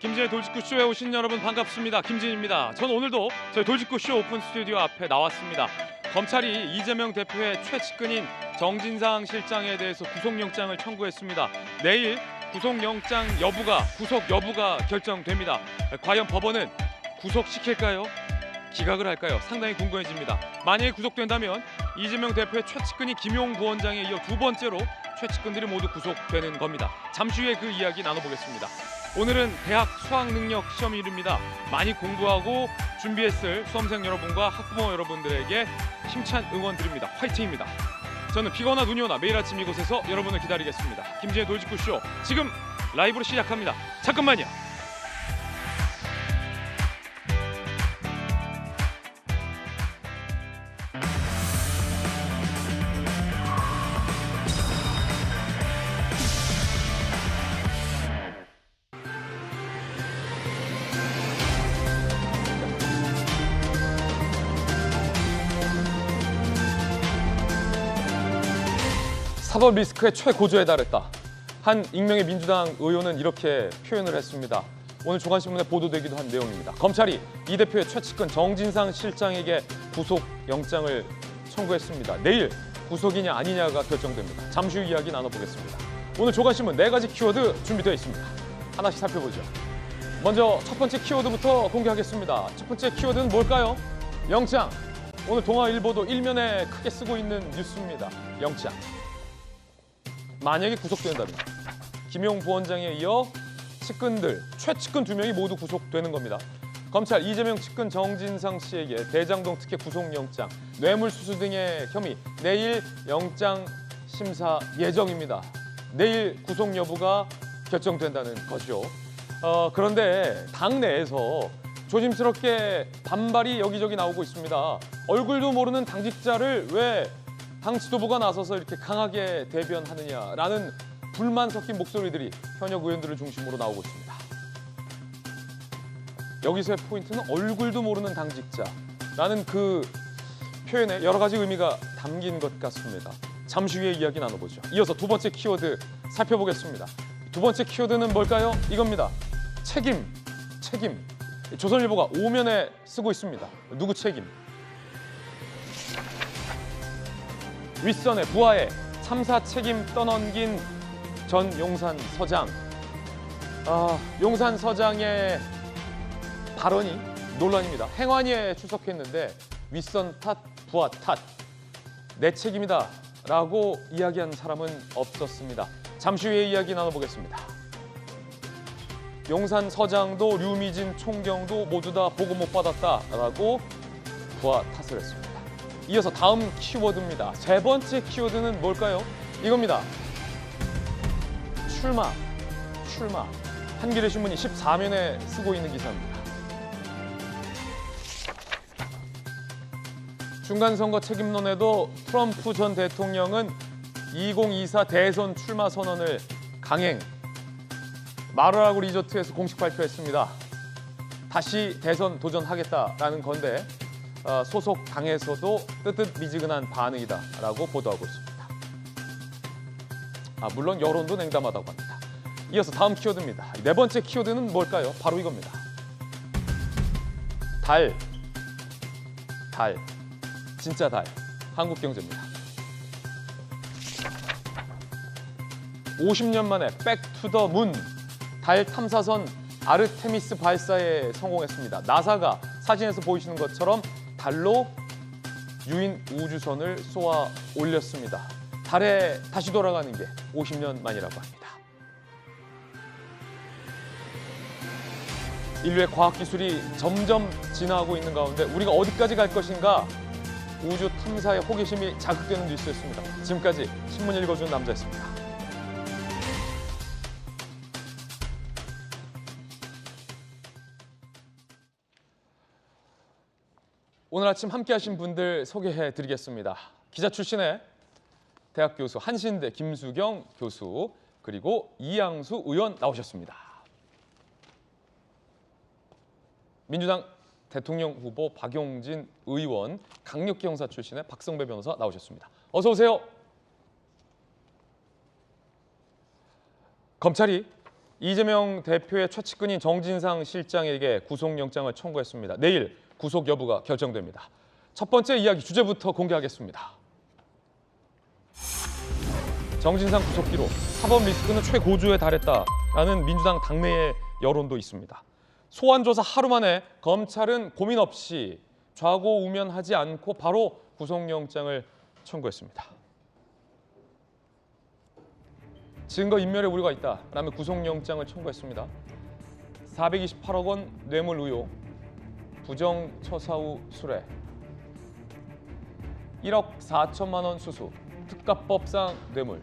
김진의 돌직구쇼에 오신 여러분 반갑습니다. 김진입니다. 전 오늘도 저희 돌직구쇼 오픈 스튜디오 앞에 나왔습니다. 검찰이 이재명 대표의 최측근인 정진상 실장에 대해서 구속영장을 청구했습니다. 내일 구속 여부가 결정됩니다. 과연 법원은 구속시킬까요? 기각을 할까요? 상당히 궁금해집니다. 만약에 구속된다면 이재명 대표의 최측근이 김용 부원장에 이어 두 번째로 최측근들이 모두 구속되는 겁니다. 잠시 후에 그 이야기 나눠보겠습니다. 오늘은 대학 수학능력 시험일입니다. 많이 공부하고 준비했을 수험생 여러분과 학부모 여러분들에게 힘찬 응원 드립니다. 화이팅입니다. 저는 비가 오나 눈이 오나 매일 아침 이곳에서 여러분을 기다리겠습니다. 김진의 돌직구쇼 지금 라이브로 시작합니다. 잠깐만요. 사법 리스크의 최고조에 달했다. 한 익명의 민주당 의원은 이렇게 표현을 했습니다. 오늘 조간신문에 보도되기도 한 내용입니다. 검찰이 이 대표의 최측근 정진상 실장에게 구속영장을 청구했습니다. 내일 구속이냐 아니냐가 결정됩니다. 잠시 후 이야기 나눠보겠습니다. 오늘 조간신문 4가지 키워드 준비되어 있습니다. 하나씩 살펴보죠. 먼저 첫 번째 키워드부터 공개하겠습니다. 첫 번째 키워드는 뭘까요? 영장. 오늘 동아일보도 일면에 크게 쓰고 있는 뉴스입니다. 영장. 만약에 구속된다면 김용 부원장에 이어 최측근 2명이 모두 구속되는 겁니다. 검찰 이재명 측근 정진상 씨에게 대장동 특혜 구속영장, 뇌물수수 등의 혐의 내일 영장 심사 예정입니다. 내일 구속 여부가 결정된다는 거죠. 그런데 당내에서 조심스럽게 반발이 여기저기 나오고 있습니다. 얼굴도 모르는 당직자를 왜 당 지도부가 나서서 이렇게 강하게 대변하느냐라는 불만 섞인 목소리들이 현역 의원들을 중심으로 나오고 있습니다. 여기서의 포인트는 얼굴도 모르는 당직자라는 그 표현에 여러 가지 의미가 담긴 것 같습니다. 잠시 후에 이야기 나눠보죠. 이어서 두 번째 키워드 살펴보겠습니다. 두 번째 키워드는 뭘까요? 이겁니다. 책임. 조선일보가 오면에 쓰고 있습니다. 누구 책임? 윗선의 부하에 참사 책임 떠넘긴 전 용산 서장. 용산 서장의 발언이 논란입니다. 행안위에 출석했는데 윗선 탓, 부하 탓, 내 책임이다 라고 이야기한 사람은 없었습니다. 잠시 후에 이야기 나눠보겠습니다. 용산 서장도 류미진 총경도 모두 다 보고 못 받았다라고 부하 탓을 했습니다. 이어서 다음 키워드입니다. 세 번째 키워드는 뭘까요? 이겁니다. 출마. 한겨레 신문이 14면에 쓰고 있는 기사입니다. 중간선거 책임론에도 트럼프 전 대통령은 2024 대선 출마 선언을 강행. 마르라고 리조트에서 공식 발표했습니다. 다시 대선 도전하겠다라는 건데 소속 당에서도 뜨뜻미지근한 반응이다라고 보도하고 있습니다. 물론 여론도 냉담하다고 합니다. 이어서 다음 키워드입니다. 네 번째 키워드는 뭘까요? 바로 이겁니다. 달. 진짜 달. 한국경제입니다. 50년 만에 백투더문 달 탐사선 아르테미스 발사에 성공했습니다. 나사가 사진에서 보이시는 것처럼 달로 유인 우주선을 쏘아 올렸습니다. 달에 다시 돌아가는 게 50년 만이라고 합니다. 인류의 과학기술이 점점 진화하고 있는 가운데 우리가 어디까지 갈 것인가 우주 탐사의 호기심이 자극되는 뉴스였습니다. 지금까지 신문 읽어주는 남자였습니다. 오늘 아침 함께하신 분들 소개해드리겠습니다. 기자 출신의 대학 교수 한신대 김수경 교수 그리고 이양수 의원 나오셨습니다. 민주당 대통령 후보 박용진 의원, 강력기 형사 출신의 박성배 변호사 나오셨습니다. 어서 오세요. 검찰이 이재명 대표의 최측근인 정진상 실장에게 구속영장을 청구했습니다. 내일 구속 여부가 결정됩니다. 첫 번째 이야기 주제부터 공개하겠습니다. 정진상 구속 뒤로 사법 리스크는 최고조에 달했다라는 민주당 당내의 여론도 있습니다. 소환 조사 하루 만에 검찰은 고민 없이 좌고우면하지 않고 바로 구속영장을 청구했습니다. 증거인멸의 우려가 있다라며 구속영장을 청구했습니다. 428억 원 뇌물 의혹, 부정처사 후 수뢰, 1억 4천만 원 수수, 특가법상 뇌물,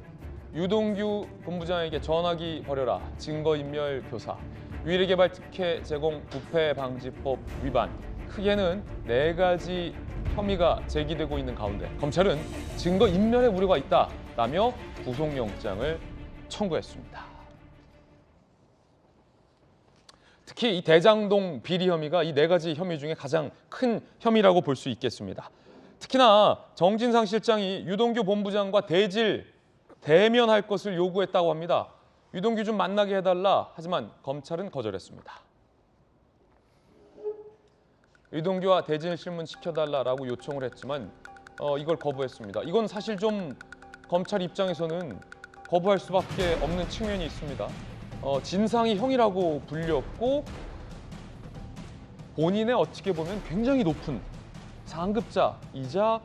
유동규 본부장에게 전화기 버려라, 증거인멸 교사, 위례개발 특혜 제공 부패방지법 위반, 크게는 4가지 혐의가 제기되고 있는 가운데 검찰은 증거인멸의 우려가 있다라며 구속영장을 청구했습니다. 특히 이 대장동 비리 혐의가 이 4가지 혐의 중에 가장 큰 혐의라고 볼 수 있겠습니다. 특히나 정진상 실장이 유동규 본부장과 대면할 것을 요구했다고 합니다. 유동규 좀 만나게 해달라. 하지만 검찰은 거절했습니다. 유동규와 대질 실문 시켜달라라고 요청을 했지만 이걸 거부했습니다. 이건 사실 좀 검찰 입장에서는 거부할 수밖에 없는 측면이 있습니다. 진상이 형이라고 불렸고 본인의 어떻게 보면 굉장히 높은 상급자이자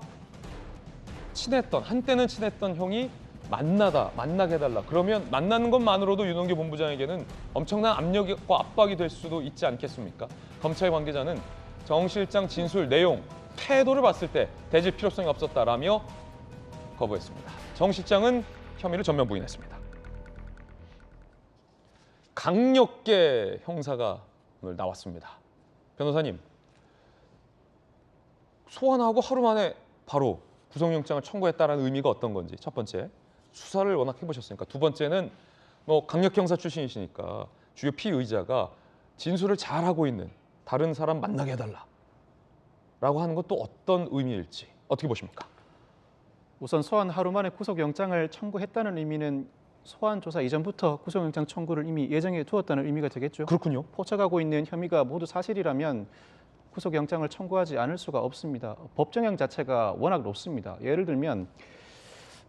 한때는 친했던 형이 만나게 해달라. 그러면 만나는 것만으로도 유동규 본부장에게는 엄청난 압력과 압박이 될 수도 있지 않겠습니까? 검찰 관계자는 정 실장 진술 내용, 태도를 봤을 때 대질 필요성이 없었다라며 거부했습니다. 정 실장은 혐의를 전면 부인했습니다. 강력계 형사가 오늘 나왔습니다. 변호사님, 소환하고 하루 만에 바로 구속영장을 청구했다는 의미가 어떤 건지 첫 번째, 수사를 워낙 해보셨으니까 두 번째는 강력 형사 출신이시니까 주요 피의자가 진술을 잘하고 있는 다른 사람 만나게 해달라라고 하는 건 또 어떤 의미일지 어떻게 보십니까? 우선 소환 하루 만에 구속영장을 청구했다는 의미는 소환 조사 이전부터 구속영장 청구를 이미 예정해 두었다는 의미가 되겠죠. 그렇군요. 포착하고 있는 혐의가 모두 사실이라면 구속영장을 청구하지 않을 수가 없습니다. 법정형 자체가 워낙 높습니다. 예를 들면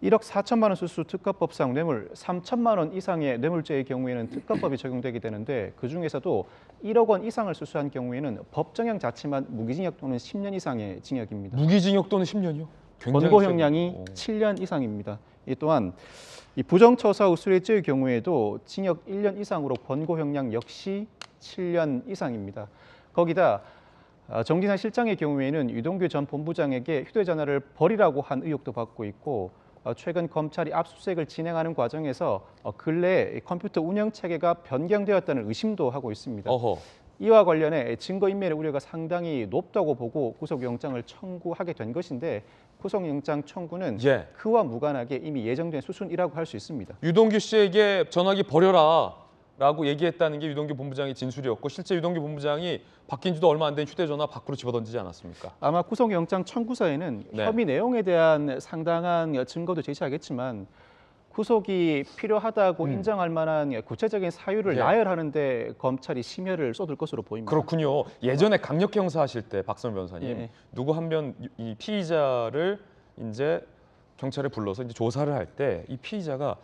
1억 4천만 원 수수 특가법상 뇌물 3천만 원 이상의 뇌물죄의 경우에는 특가법이 적용되게 되는데 그중에서도 1억 원 이상을 수수한 경우에는 법정형 자체만 무기징역 또는 10년 이상의 징역입니다. 무기징역 또는 10년이요? 권고형량이 7년 이상입니다. 이 또한 이 부정처사 후 수뢰죄의 경우에도 징역 1년 이상으로 권고형량 역시 7년 이상입니다. 거기다 정진상 실장의 경우에는 유동규 전 본부장에게 휴대전화를 버리라고 한 의혹도 받고 있고 최근 검찰이 압수수색을 진행하는 과정에서 근래에 컴퓨터 운영체계가 변경되었다는 의심도 하고 있습니다. 어허. 이와 관련해 증거인멸의 우려가 상당히 높다고 보고 구속영장을 청구하게 된 것인데 구속영장 청구는 그와 무관하게 이미 예정된 수순이라고 할 수 있습니다. 유동규 씨에게 전화기 버려라 라고 얘기했다는 게 유동규 본부장의 진술이었고 실제 유동규 본부장이 바뀐 지도 얼마 안 된 휴대전화 밖으로 집어던지지 않았습니까? 아마 구속영장 청구서에는 혐의 내용에 대한 상당한 증거도 제시하겠지만 구속이 필요하다고 인정할 만한 구체적인 사유를 나열하는 데 검찰이 심혈을 쏟을 것으로 보입니다. 그렇군요. 예전에 강력 형사 하실 때 박선 변호사님 누구 한 명 이 피의자를 이제 경찰에 불러서 이제 조사를 할 때 이 피의자가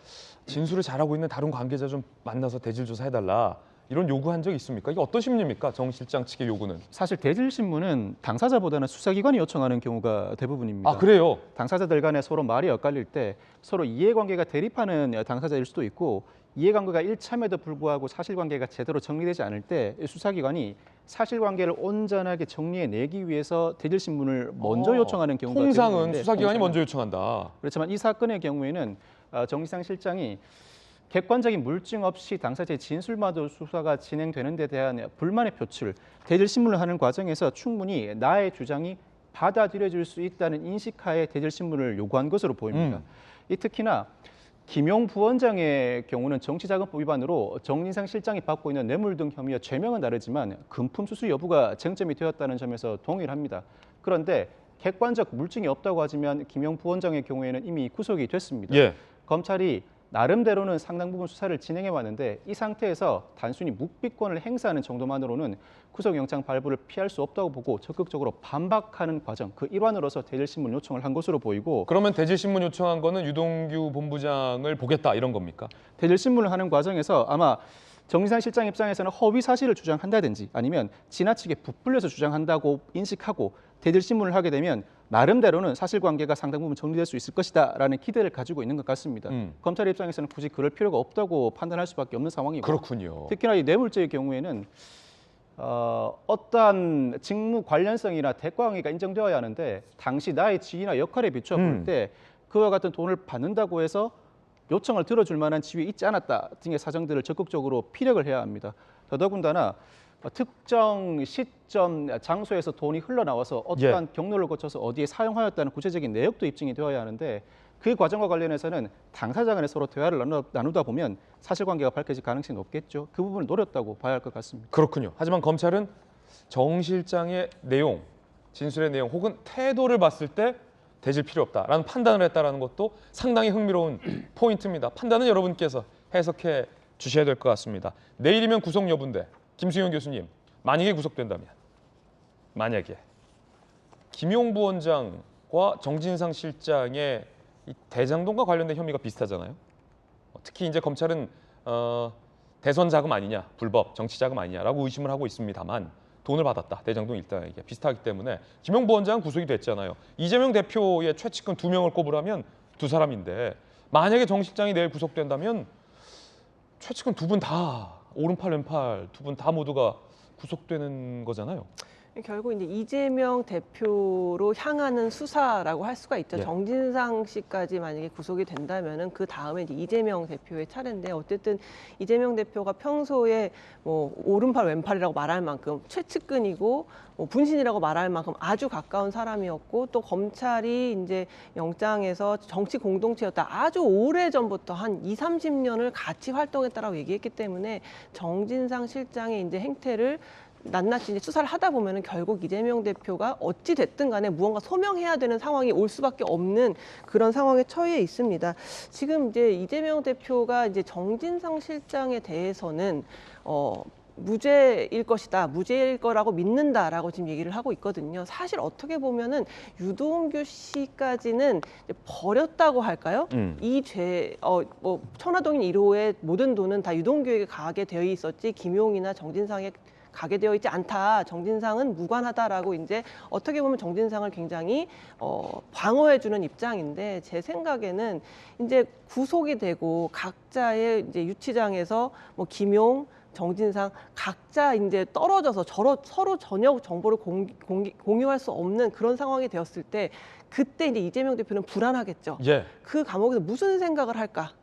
진술을 잘하고 있는 다른 관계자 좀 만나서 대질 조사해달라 이런 요구한 적 있습니까? 이게 어떤 심리입니까? 정 실장 측의 요구는. 사실 대질 신문은 당사자보다는 수사기관이 요청하는 경우가 대부분입니다. 아 그래요? 당사자들 간에 서로 말이 엇갈릴 때 서로 이해관계가 대립하는 당사자일 수도 있고 이해관계가 일참에도 불구하고 사실관계가 제대로 정리되지 않을 때 수사기관이 사실관계를 온전하게 정리해내기 위해서 대질 신문을 먼저 요청하는 경우가 통상은 수사기관이 먼저 요청한다. 그렇지만 이 사건의 경우에는 정진상 실장이 객관적인 물증 없이 당사자의 진술만으로 수사가 진행되는 데 대한 불만의 표출, 대질 신문을 하는 과정에서 충분히 나의 주장이 받아들여질 수 있다는 인식하에 대질 신문을 요구한 것으로 보입니다. 이 특히나 김용 부원장의 경우는 정치자금법 위반으로 정진상 실장이 받고 있는 뇌물 등 혐의와 죄명은 다르지만 금품 수수 여부가 쟁점이 되었다는 점에서 동일합니다. 그런데 객관적 물증이 없다고 하지만 김용 부원장의 경우에는 이미 구속이 됐습니다. 검찰이 나름대로는 상당 부분 수사를 진행해 왔는데 이 상태에서 단순히 묵비권을 행사하는 정도만으로는 구속영장 발부를 피할 수 없다고 보고 적극적으로 반박하는 과정, 그 일환으로서 대질신문 요청을 한 것으로 보이고 그러면 대질신문 요청한 거는 유동규 본부장을 보겠다 이런 겁니까? 대질신문을 하는 과정에서 아마 정진상 실장 입장에서는 허위 사실을 주장한다든지 아니면 지나치게 부풀려서 주장한다고 인식하고 대질신문을 하게 되면 나름대로는 사실관계가 상당 부분 정리될 수 있을 것이다라는 기대를 가지고 있는 것 같습니다. 검찰 입장에서는 굳이 그럴 필요가 없다고 판단할 수밖에 없는 상황이고 그렇군요. 특히나 이 뇌물죄의 경우에는 어떠한 직무 관련성이나 대가관계가 인정되어야 하는데 당시 나의 지위나 역할에 비추어 볼 때 그와 같은 돈을 받는다고 해서 요청을 들어줄 만한 지위에 있지 않았다 등의 사정들을 적극적으로 피력을 해야 합니다. 더더군다나 특정 시점, 장소에서 돈이 흘러나와서 어떠한 경로를 거쳐서 어디에 사용하였다는 구체적인 내역도 입증이 되어야 하는데 그 과정과 관련해서는 당사자 간에 서로 대화를 나누다 보면 사실관계가 밝혀질 가능성이 높겠죠. 그 부분을 노렸다고 봐야 할 것 같습니다. 그렇군요. 하지만 검찰은 정 실장의 내용, 진술의 내용 혹은 태도를 봤을 때 대질 필요 없다라는 판단을 했다는 것도 상당히 흥미로운 포인트입니다. 판단은 여러분께서 해석해 주셔야 될 것 같습니다. 내일이면 구속 여부인데 김수영 교수님, 만약에 구속된다면 만약에 김용 부원장과 정진상 실장의 이 대장동과 관련된 혐의가 비슷하잖아요. 특히 이제 검찰은 대선 자금 아니냐, 불법 정치 자금 아니냐라고 의심을 하고 있습니다만 돈을 받았다. 대장동 일당에게 비슷하기 때문에 김용 부원장은 구속이 됐잖아요. 이재명 대표의 최측근 2명을 꼽으라면 2사람인데 만약에 정 실장이 내일 구속된다면 최측근 2분 다 오른팔 왼팔 2분 다 모두가 구속되는 거잖아요. 결국 이제 이재명 대표로 향하는 수사라고 할 수가 있죠. 예. 정진상 씨까지 만약에 구속이 된다면은 그 다음에 이제 이재명 대표의 차례인데 어쨌든 이재명 대표가 평소에 뭐 오른팔 왼팔이라고 말할 만큼 최측근이고 뭐 분신이라고 말할 만큼 아주 가까운 사람이었고 또 검찰이 이제 영장에서 정치 공동체였다. 아주 오래 전부터 한 2, 30년을 같이 활동했다라고 얘기했기 때문에 정진상 실장의 이제 행태를 낱낱이 이제 수사를 하다 보면은 결국 이재명 대표가 어찌 됐든 간에 무언가 소명해야 되는 상황이 올 수밖에 없는 그런 상황에 처해 있습니다. 지금 이제 이재명 대표가 이제 정진상 실장에 대해서는 무죄일 것이다, 무죄일 거라고 믿는다라고 지금 얘기를 하고 있거든요. 사실 어떻게 보면은 유동규 씨까지는 이제 버렸다고 할까요? 이 죄, 뭐 천화동인 1호의 모든 돈은 다 유동규에게 가게 되어 있었지 김용이나 정진상에 가게 되어 있지 않다. 정진상은 무관하다라고 이제 어떻게 보면 정진상을 굉장히 방어해주는 입장인데 제 생각에는 이제 구속이 되고 각자의 이제 유치장에서 뭐 김용, 정진상 각자 이제 떨어져서 서로 전혀 정보를 공유할 수 없는 그런 상황이 되었을 때 그때 이제 이재명 대표는 불안하겠죠. 예. 그 감옥에서 무슨 생각을 할까?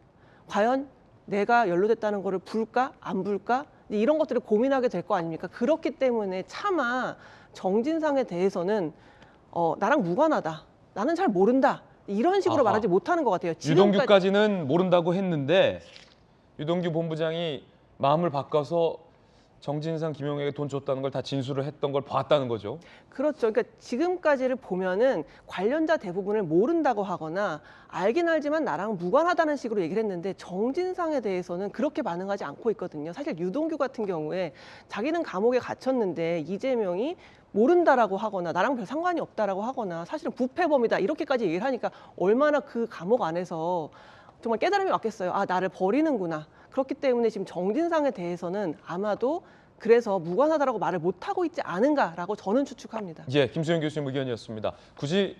과연 내가 연루됐다는 거를 불까? 안 불까? 이런 것들을 고민하게 될 거 아닙니까? 그렇기 때문에 차마 정진상에 대해서는 나랑 무관하다. 나는 잘 모른다. 이런 식으로 말하지 못하는 것 같아요. 유동규까지는 모른다고 했는데 유동규 본부장이 마음을 바꿔서 정진상, 김용에게 돈 줬다는 걸 다 진술을 했던 걸 봤다는 거죠. 그렇죠. 그러니까 지금까지를 보면은 관련자 대부분을 모른다고 하거나 알긴 알지만 나랑 무관하다는 식으로 얘기를 했는데 정진상에 대해서는 그렇게 반응하지 않고 있거든요. 사실 유동규 같은 경우에 자기는 감옥에 갇혔는데 이재명이 모른다라고 하거나 나랑 별 상관이 없다라고 하거나 사실은 부패범이다 이렇게까지 얘기를 하니까 얼마나 그 감옥 안에서 정말 깨달음이 왔겠어요. 아, 나를 버리는구나. 그렇기 때문에 지금 정진상에 대해서는 아마도 그래서 무관하다라고 말을 못하고 있지 않은가라고 저는 추측합니다. 예, 김수영 교수님 의견이었습니다. 굳이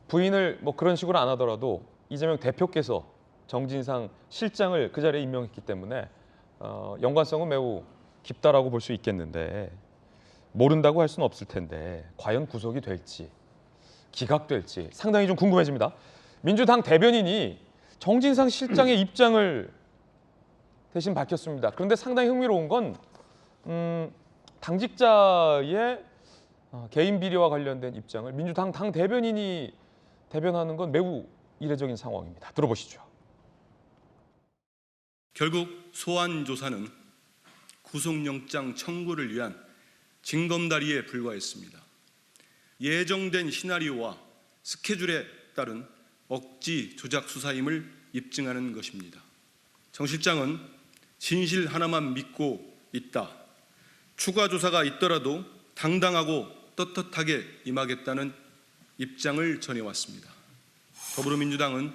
부인을 뭐 그런 식으로 안 하더라도 이재명 대표께서 정진상 실장을 그 자리에 임명했기 때문에 연관성은 매우 깊다라고 볼 수 있겠는데 모른다고 할 수는 없을 텐데 과연 구속이 될지 기각될지 상당히 좀 궁금해집니다. 민주당 대변인이 정진상 실장의 입장을 대신 밝혔습니다. 그런데 상당히 흥미로운 건 당직자의 개인 비리와 관련된 입장을 민주당 당 대변인이 대변하는 건 매우 이례적인 상황입니다. 들어보시죠. 결국 소환 조사는 구속영장 청구를 위한 징검다리에 불과했습니다. 예정된 시나리오와 스케줄에 따른 억지 조작 수사임을 입증하는 것입니다. 정 실장은 진실 하나만 믿고 있다. 추가 조사가 있더라도 당당하고 떳떳하게 임하겠다는 입장을 전해왔습니다. 더불어민주당은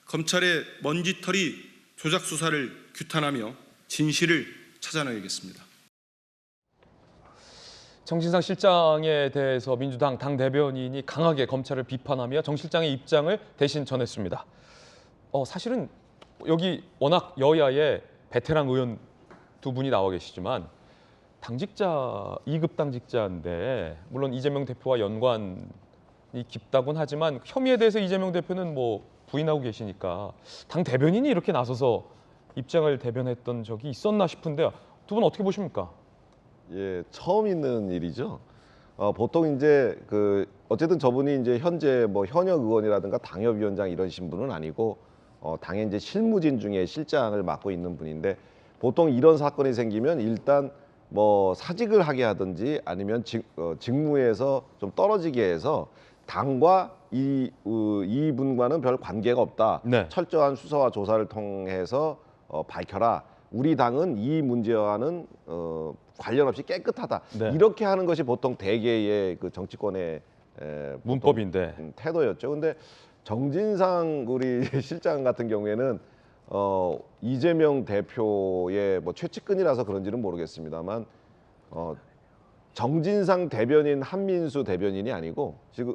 검찰의 먼지털이 조작 수사를 규탄하며 진실을 찾아내겠습니다. 정진상 실장에 대해서 민주당 당대변인이 강하게 검찰을 비판하며 정 실장의 입장을 대신 전했습니다. 사실은 여기 워낙 여야의 베테랑 의원 두 분이 나와 계시지만 당직자, 2급 당직자인데 물론 이재명 대표와 연관이 깊다곤 하지만 혐의에 대해서 이재명 대표는 뭐 부인하고 계시니까 당 대변인이 이렇게 나서서 입장을 대변했던 적이 있었나 싶은데 두 분 어떻게 보십니까? 예, 처음 있는 일이죠. 보통 이제 어쨌든 저분이 이제 현재 뭐 현역 의원이라든가 당협위원장 이런 신분은 아니고 당의 이제 실무진 중에 실장을 맡고 있는 분인데 보통 이런 사건이 생기면 일단 뭐 사직을 하게 하든지 아니면 직무에서 좀 떨어지게 해서 당과 이분과는 별 관계가 없다. 네. 철저한 수사와 조사를 통해서 밝혀라. 우리 당은 이 문제와는 관련 없이 깨끗하다. 네. 이렇게 하는 것이 보통 대개의 그 정치권의 문법인데. 태도였죠. 근데 정진상 우리 실장 같은 경우에는 이재명 대표의 뭐 최측근이라서 그런지는 모르겠습니다만 정진상 대변인 한민수 대변인이 아니고 지금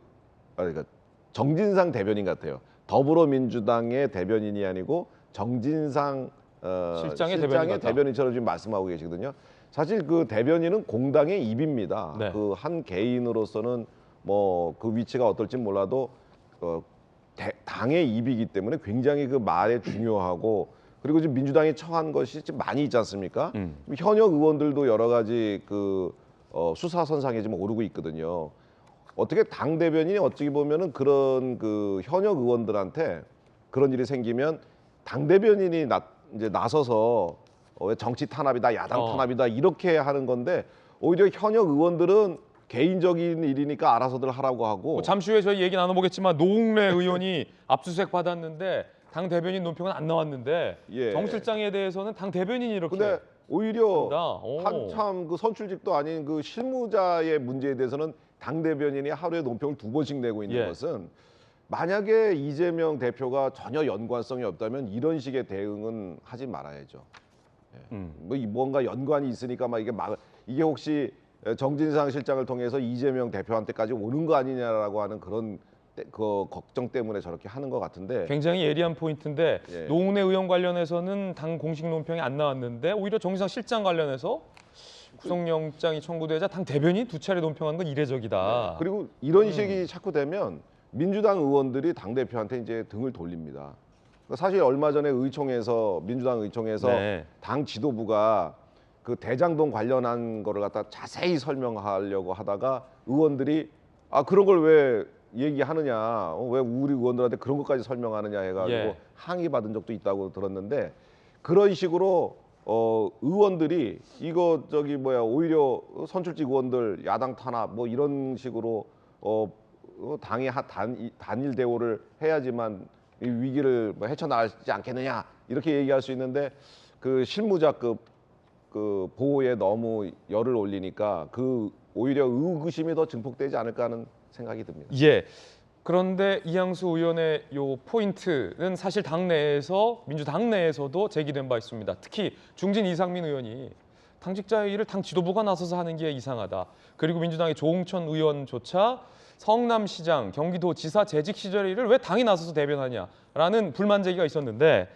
그러니까 정진상 대변인 같아요. 더불어민주당의 대변인이 아니고 정진상 실장의 대변인처럼 지금 말씀하고 계시거든요. 사실 그 대변인은 공당의 입입니다. 네. 그 한 개인으로서는 뭐 그 위치가 어떨지 몰라도 당의 입이기 때문에 굉장히 그 말에 중요하고 그리고 지금 민주당이 처한 것이 지금 많이 있지 않습니까? 현역 의원들도 여러 가지 수사선상에 지금 오르고 있거든요. 어떻게 당 대변인이 어찌 보면은 그런 그 현역 의원들한테 그런 일이 생기면 당 대변인이 이제 나서서 왜 정치 탄압이다, 야당 탄압이다 이렇게 하는 건데 오히려 현역 의원들은 개인적인 일이니까 알아서들 하라고 하고 뭐 잠시 후에 저희 얘기 나눠보겠지만 노웅래 의원이 압수수색 받았는데 당 대변인 논평은 안 나왔는데 예. 정 실장에 대해서는 당 대변인이 이렇게 근데 오히려 오. 한참 그 선출직도 아닌 그 실무자의 문제에 대해서는 당 대변인이 하루에 논평을 2번씩 내고 있는 예. 것은 만약에 이재명 대표가 전혀 연관성이 없다면 이런 식의 대응은 하지 말아야죠. 뭐 뭔가 연관이 있으니까 이게 혹시 정진상 실장을 통해서 이재명 대표한테까지 오는 거 아니냐라고 하는 그런 그 걱정 때문에 저렇게 하는 것 같은데 굉장히 예리한 포인트인데 예. 노웅래 의원 관련해서는 당 공식 논평이 안 나왔는데 오히려 정진상 실장 관련해서 구속영장이 청구되자 당 대변인 2차례 논평한 건 이례적이다. 그리고 이런 식이 자꾸 되면 민주당 의원들이 당 대표한테 이제 등을 돌립니다. 사실 얼마 전에 민주당 의총에서 네. 당 지도부가 그 대장동 관련한 거를 갖다 자세히 설명하려고 하다가 의원들이 그런 걸 왜 얘기하느냐, 왜 우리 의원들한테 그런 것까지 설명하느냐 해가지고 예. 항의받은 적도 있다고 들었는데 그런 식으로 의원들이 오히려 선출직 의원들 야당 탄압 뭐 이런 식으로 당의 단일 대우를 해야지만 이 위기를 헤쳐나가지 않겠느냐 이렇게 얘기할 수 있는데 그 실무자급 그 보호에 너무 열을 올리니까 오히려 의구심이 더 증폭되지 않을까 하는 생각이 듭니다. 예. 그런데 이양수 의원의 요 포인트는 사실 민주당 내에서도 제기된 바 있습니다. 특히 중진 이상민 의원이 당직자의 일을 당 지도부가 나서서 하는 게 이상하다. 그리고 민주당의 조홍천 의원조차 성남시장, 경기도지사 재직 시절의 일을 왜 당이 나서서 대변하냐라는 불만 제기가 있었는데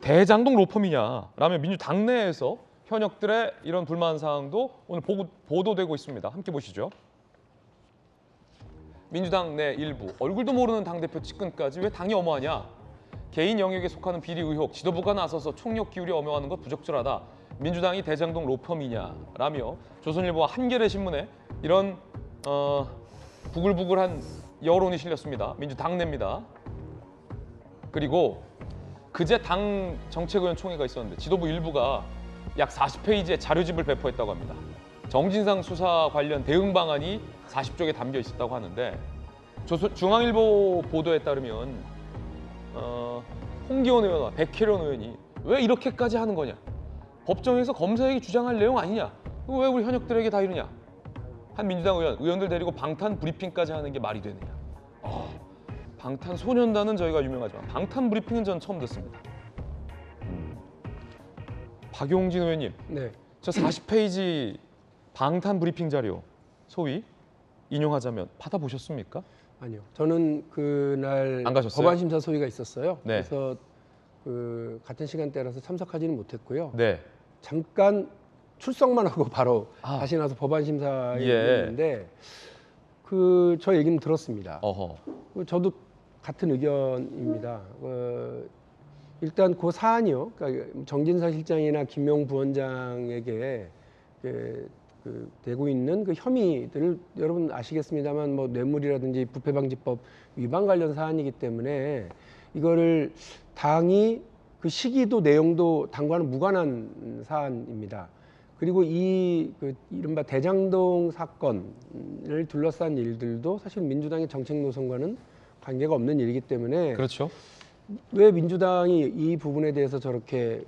대장동 로펌이냐라며 민주당 내에서 현역들의 이런 불만 사항도 오늘 보도되고 있습니다. 함께 보시죠. 민주당 내 일부, 얼굴도 모르는 당대표 측근까지 왜 당이 엄호하냐? 개인 영역에 속하는 비리 의혹, 지도부가 나서서 총력 기울여 엄호하는 것 부적절하다. 민주당이 대장동 로펌이냐라며 조선일보와 한겨레 신문에 이런 부글부글한 여론이 실렸습니다. 민주당 내입니다. 그리고 그제 당 정책위원 총회가 있었는데 지도부 일부가 약 40페이지의 자료집을 배포했다고 합니다. 정진상 수사 관련 대응 방안이 40쪽에 담겨 있었다고 하는데 중앙일보 보도에 따르면 홍기원 의원과 백혜련 의원이 왜 이렇게까지 하는 거냐? 법정에서 검사에게 주장할 내용 아니냐? 왜 우리 현역들에게 다 이러냐? 한 민주당 의원들 데리고 방탄 브리핑까지 하는 게 말이 되느냐? 방탄소년단은 저희가 유명하지만 방탄 브리핑은 전 처음 듣습니다. 박용진 의원님, 네. 저 40페이지 방탄 브리핑 자료 소위 인용하자면 받아보셨습니까? 아니요. 저는 그날 안 가셨어요? 법안 심사 소위가 있었어요. 네. 그래서 그 같은 시간대라서 참석하지는 못했고요. 네. 잠깐 출석만 하고 바로 아. 다시 나서 법안 심사에 예. 있는데 그 저 얘기는 들었습니다. 어허. 저도 같은 의견입니다. 일단 그 사안이요. 그러니까 정진상 실장이나 김용 부원장에게 되고 있는 그 혐의들을 여러분 아시겠습니다만 뭐 뇌물이라든지 부패방지법 위반 관련 사안이기 때문에 이거를 당이 그 시기도 내용도 당과는 무관한 사안입니다. 그리고 그 이른바 대장동 사건을 둘러싼 일들도 사실 민주당의 정책 노선과는 관계가 없는 일이기 때문에 그렇죠. 왜 민주당이 이 부분에 대해서 저렇게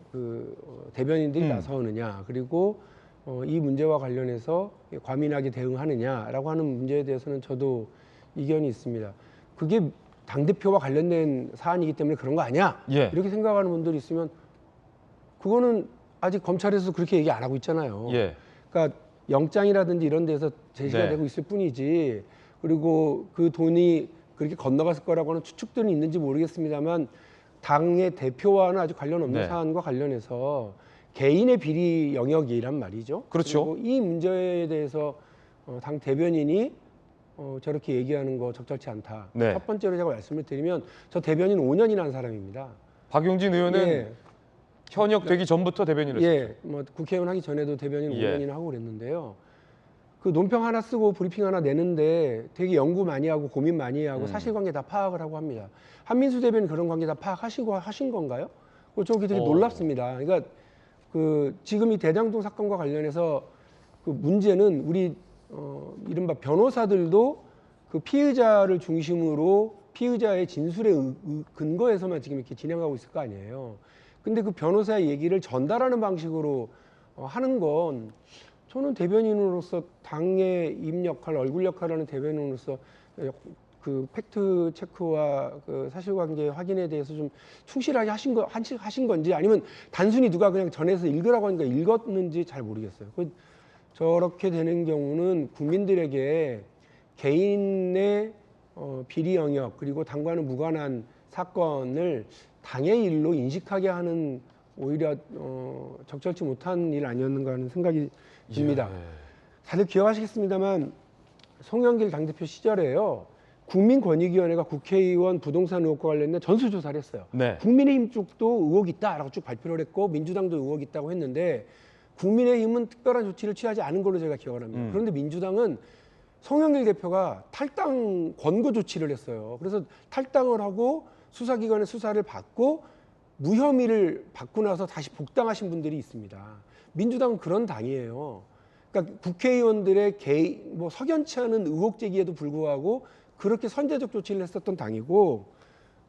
대변인들이 나서느냐, 그리고 이 문제와 관련해서 과민하게 대응하느냐라고 하는 문제에 대해서는 저도 이견이 있습니다. 그게 당대표와 관련된 사안이기 때문에 그런 거 아니야? 예. 이렇게 생각하는 분들이 있으면 그거는 아직 검찰에서 그렇게 얘기 안 하고 있잖아요. 예. 그러니까 영장이라든지 이런 데서 제시가 네. 되고 있을 뿐이지, 그리고 그 돈이 그렇게 건너갔을 거라고 하는 추측들은 있는지 모르겠습니다만 당의 대표와는 아주 관련 없는 네. 사안과 관련해서 개인의 비리 영역이란 말이죠. 그렇죠. 그리고 이 문제에 대해서 당 대변인이 저렇게 얘기하는 거 적절치 않다. 네. 첫 번째로 제가 말씀을 드리면 저 대변인 5년이나 한 사람입니다. 박용진 의원은 예. 현역 되기 전부터 대변인을 했어요. 예, 뭐 국회의원 하기 전에도 대변인 예. 5년이나 하고 그랬는데요. 그 논평 하나 쓰고 브리핑 하나 내는데 되게 연구 많이 하고 고민 많이 하고 사실관계 다 파악을 하고 합니다. 한민수 대변인 그런 관계 다 파악하시고 하신 건가요? 저게 되게 놀랍습니다. 그러니까 그 지금 이 대장동 사건과 관련해서 그 문제는 우리 이른바 변호사들도 그 피의자를 중심으로 피의자의 진술의 근거에서만 지금 이렇게 진행하고 있을 거 아니에요. 근데 그 변호사의 얘기를 전달하는 방식으로 하는 건 저는 대변인으로서 당의 입 역할, 얼굴 역할을 하는 대변인으로서 그 팩트 체크와 그 사실관계 확인에 대해서 좀 충실하게 하신 건지, 아니면 단순히 누가 그냥 전해서 읽으라고 하니까 읽었는지 잘 모르겠어요. 저렇게 되는 경우는 국민들에게 개인의 비리 영역, 그리고 당과는 무관한 사건을 당의 일로 인식하게 하는 오히려 적절치 못한 일 아니었는가 하는 생각이 듭니다. 다들 기억하시겠습니다만 송영길 당대표 시절에요, 국민권익위원회가 국회의원 부동산 의혹과 관련된 전수조사를 했어요. 네. 국민의힘 쪽도 의혹 있다라고 쭉 발표를 했고 민주당도 의혹 있다고 했는데 국민의힘은 특별한 조치를 취하지 않은 걸로 제가 기억을 합니다. 그런데 민주당은 송영길 대표가 탈당 권고 조치를 했어요. 그래서 탈당을 하고 수사기관의 수사를 받고 무혐의를 받고 나서 다시 복당하신 분들이 있습니다. 민주당은 그런 당이에요. 그러니까 국회의원들의 뭐 석연치 않은 의혹 제기에도 불구하고 그렇게 선제적 조치를 했었던 당이고,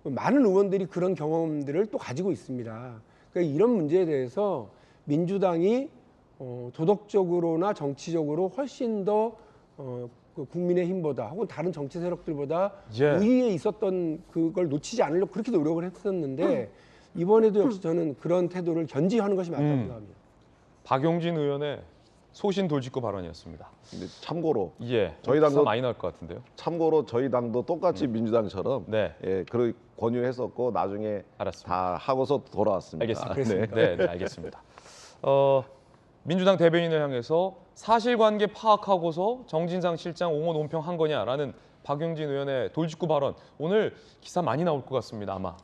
많은 의원들이 그런 경험들을 또 가지고 있습니다. 그러니까 이런 문제에 대해서 민주당이 도덕적으로나 정치적으로 훨씬 더 그 국민의힘보다 혹은 다른 정치 세력들보다 예. 우위에 있었던 그걸 놓치지 않으려고 그렇게 노력을 했었는데 이번에도 역시 저는 그런 태도를 견지하는 것이 맞다고 생각합니다. 박용진 의원의 소신 돌직구 발언이었습니다. 근데 참고로 예. 저희 기사 당도- 많이 나올 것 같은데요. 참고로 저희 당도 똑같이 민주당처럼 네. 그 권유했었고 나중에 알았습니다. 다 하고서 돌아왔습니다. 알겠습니다. 네, 알겠습니다. 민주당 대변인을 향해서 사실관계 파악하고서 정진상 실장 옹호 논평한 거냐라는 박용진 의원의 돌직구 발언, 오늘 기사 많이 나올 것 같습니다. 아마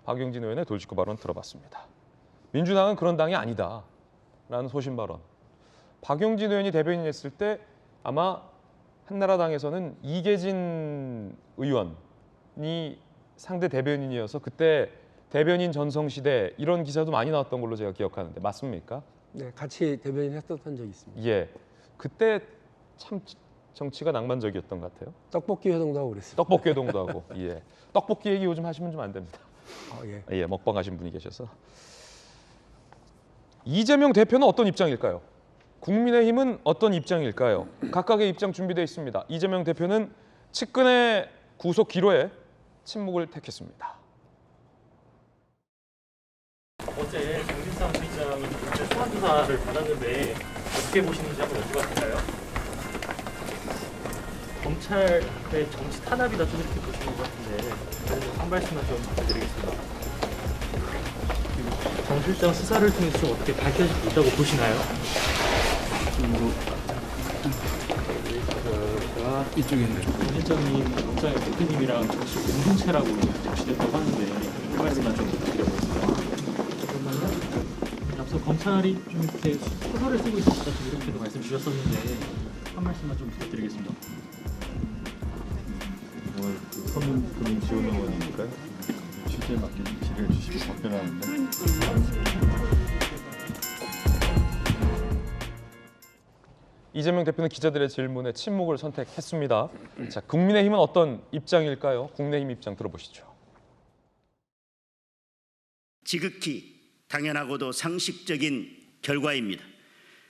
박용진 의원의 돌직구 발언 들어봤습니다. 민주당은 그런 당이 아니다라는 소신 발언. 박용진 의원이 대변인 했을 때 아마 한나라당에서는 이계진 의원이 상대 대변인이어서 그때 대변인 전성시대 이런 기사도 많이 나왔던 걸로 제가 기억하는데 맞습니까? 네, 같이 대변인 했었던 적이 있습니다. 예. 그때 참 정치가 낭만적이었던 것 같아요. 떡볶이 회동도 하고 그랬습니다. 떡볶이 회동도 하고. 예. 떡볶이 얘기 요즘 하시면 좀 안 됩니다. 예. 예, 먹방 하신 분이 계셔서. 이재명 대표는 어떤 입장일까요? 국민의힘은 어떤 입장일까요? 각각의 입장 준비되어 있습니다. 이재명 대표는 측근의 구속 기로에 침묵을 택했습니다. 어제 정진상 실장이 소환 조사를 받았는데 어떻게 보시는지 한번 여쭤봐도 될까요? 검찰의 정치 탄압이다 좀 이렇게 보시는 것 같은데 한 말씀만 좀 부탁드리겠습니다. 정 실장 수사를 통해서 좀 어떻게 밝혀질 수 있다고 보시나요? 이쪽에 있는 정 실장님 검찰의 대표님이랑 정치 공동체라고 적시됐다고 하는데 한 말씀만 좀 부탁드려보겠습니다. 앞서 검찰이 좀 이렇게 소설을 쓰고 있었다 좀 이렇게도 말씀 주셨었는데 한 말씀만 좀 부탁드리겠습니다. 오늘 그 서문금융 지원원이니까요. 취재에 맞게 질의를 주시기 답변하는데 이재명 대표는 기자들의 질문에 침묵을 선택했습니다. 자, 국민의힘은 어떤 입장일까요? 국민의힘 입장 들어보시죠. 지극히 당연하고도 상식적인 결과입니다.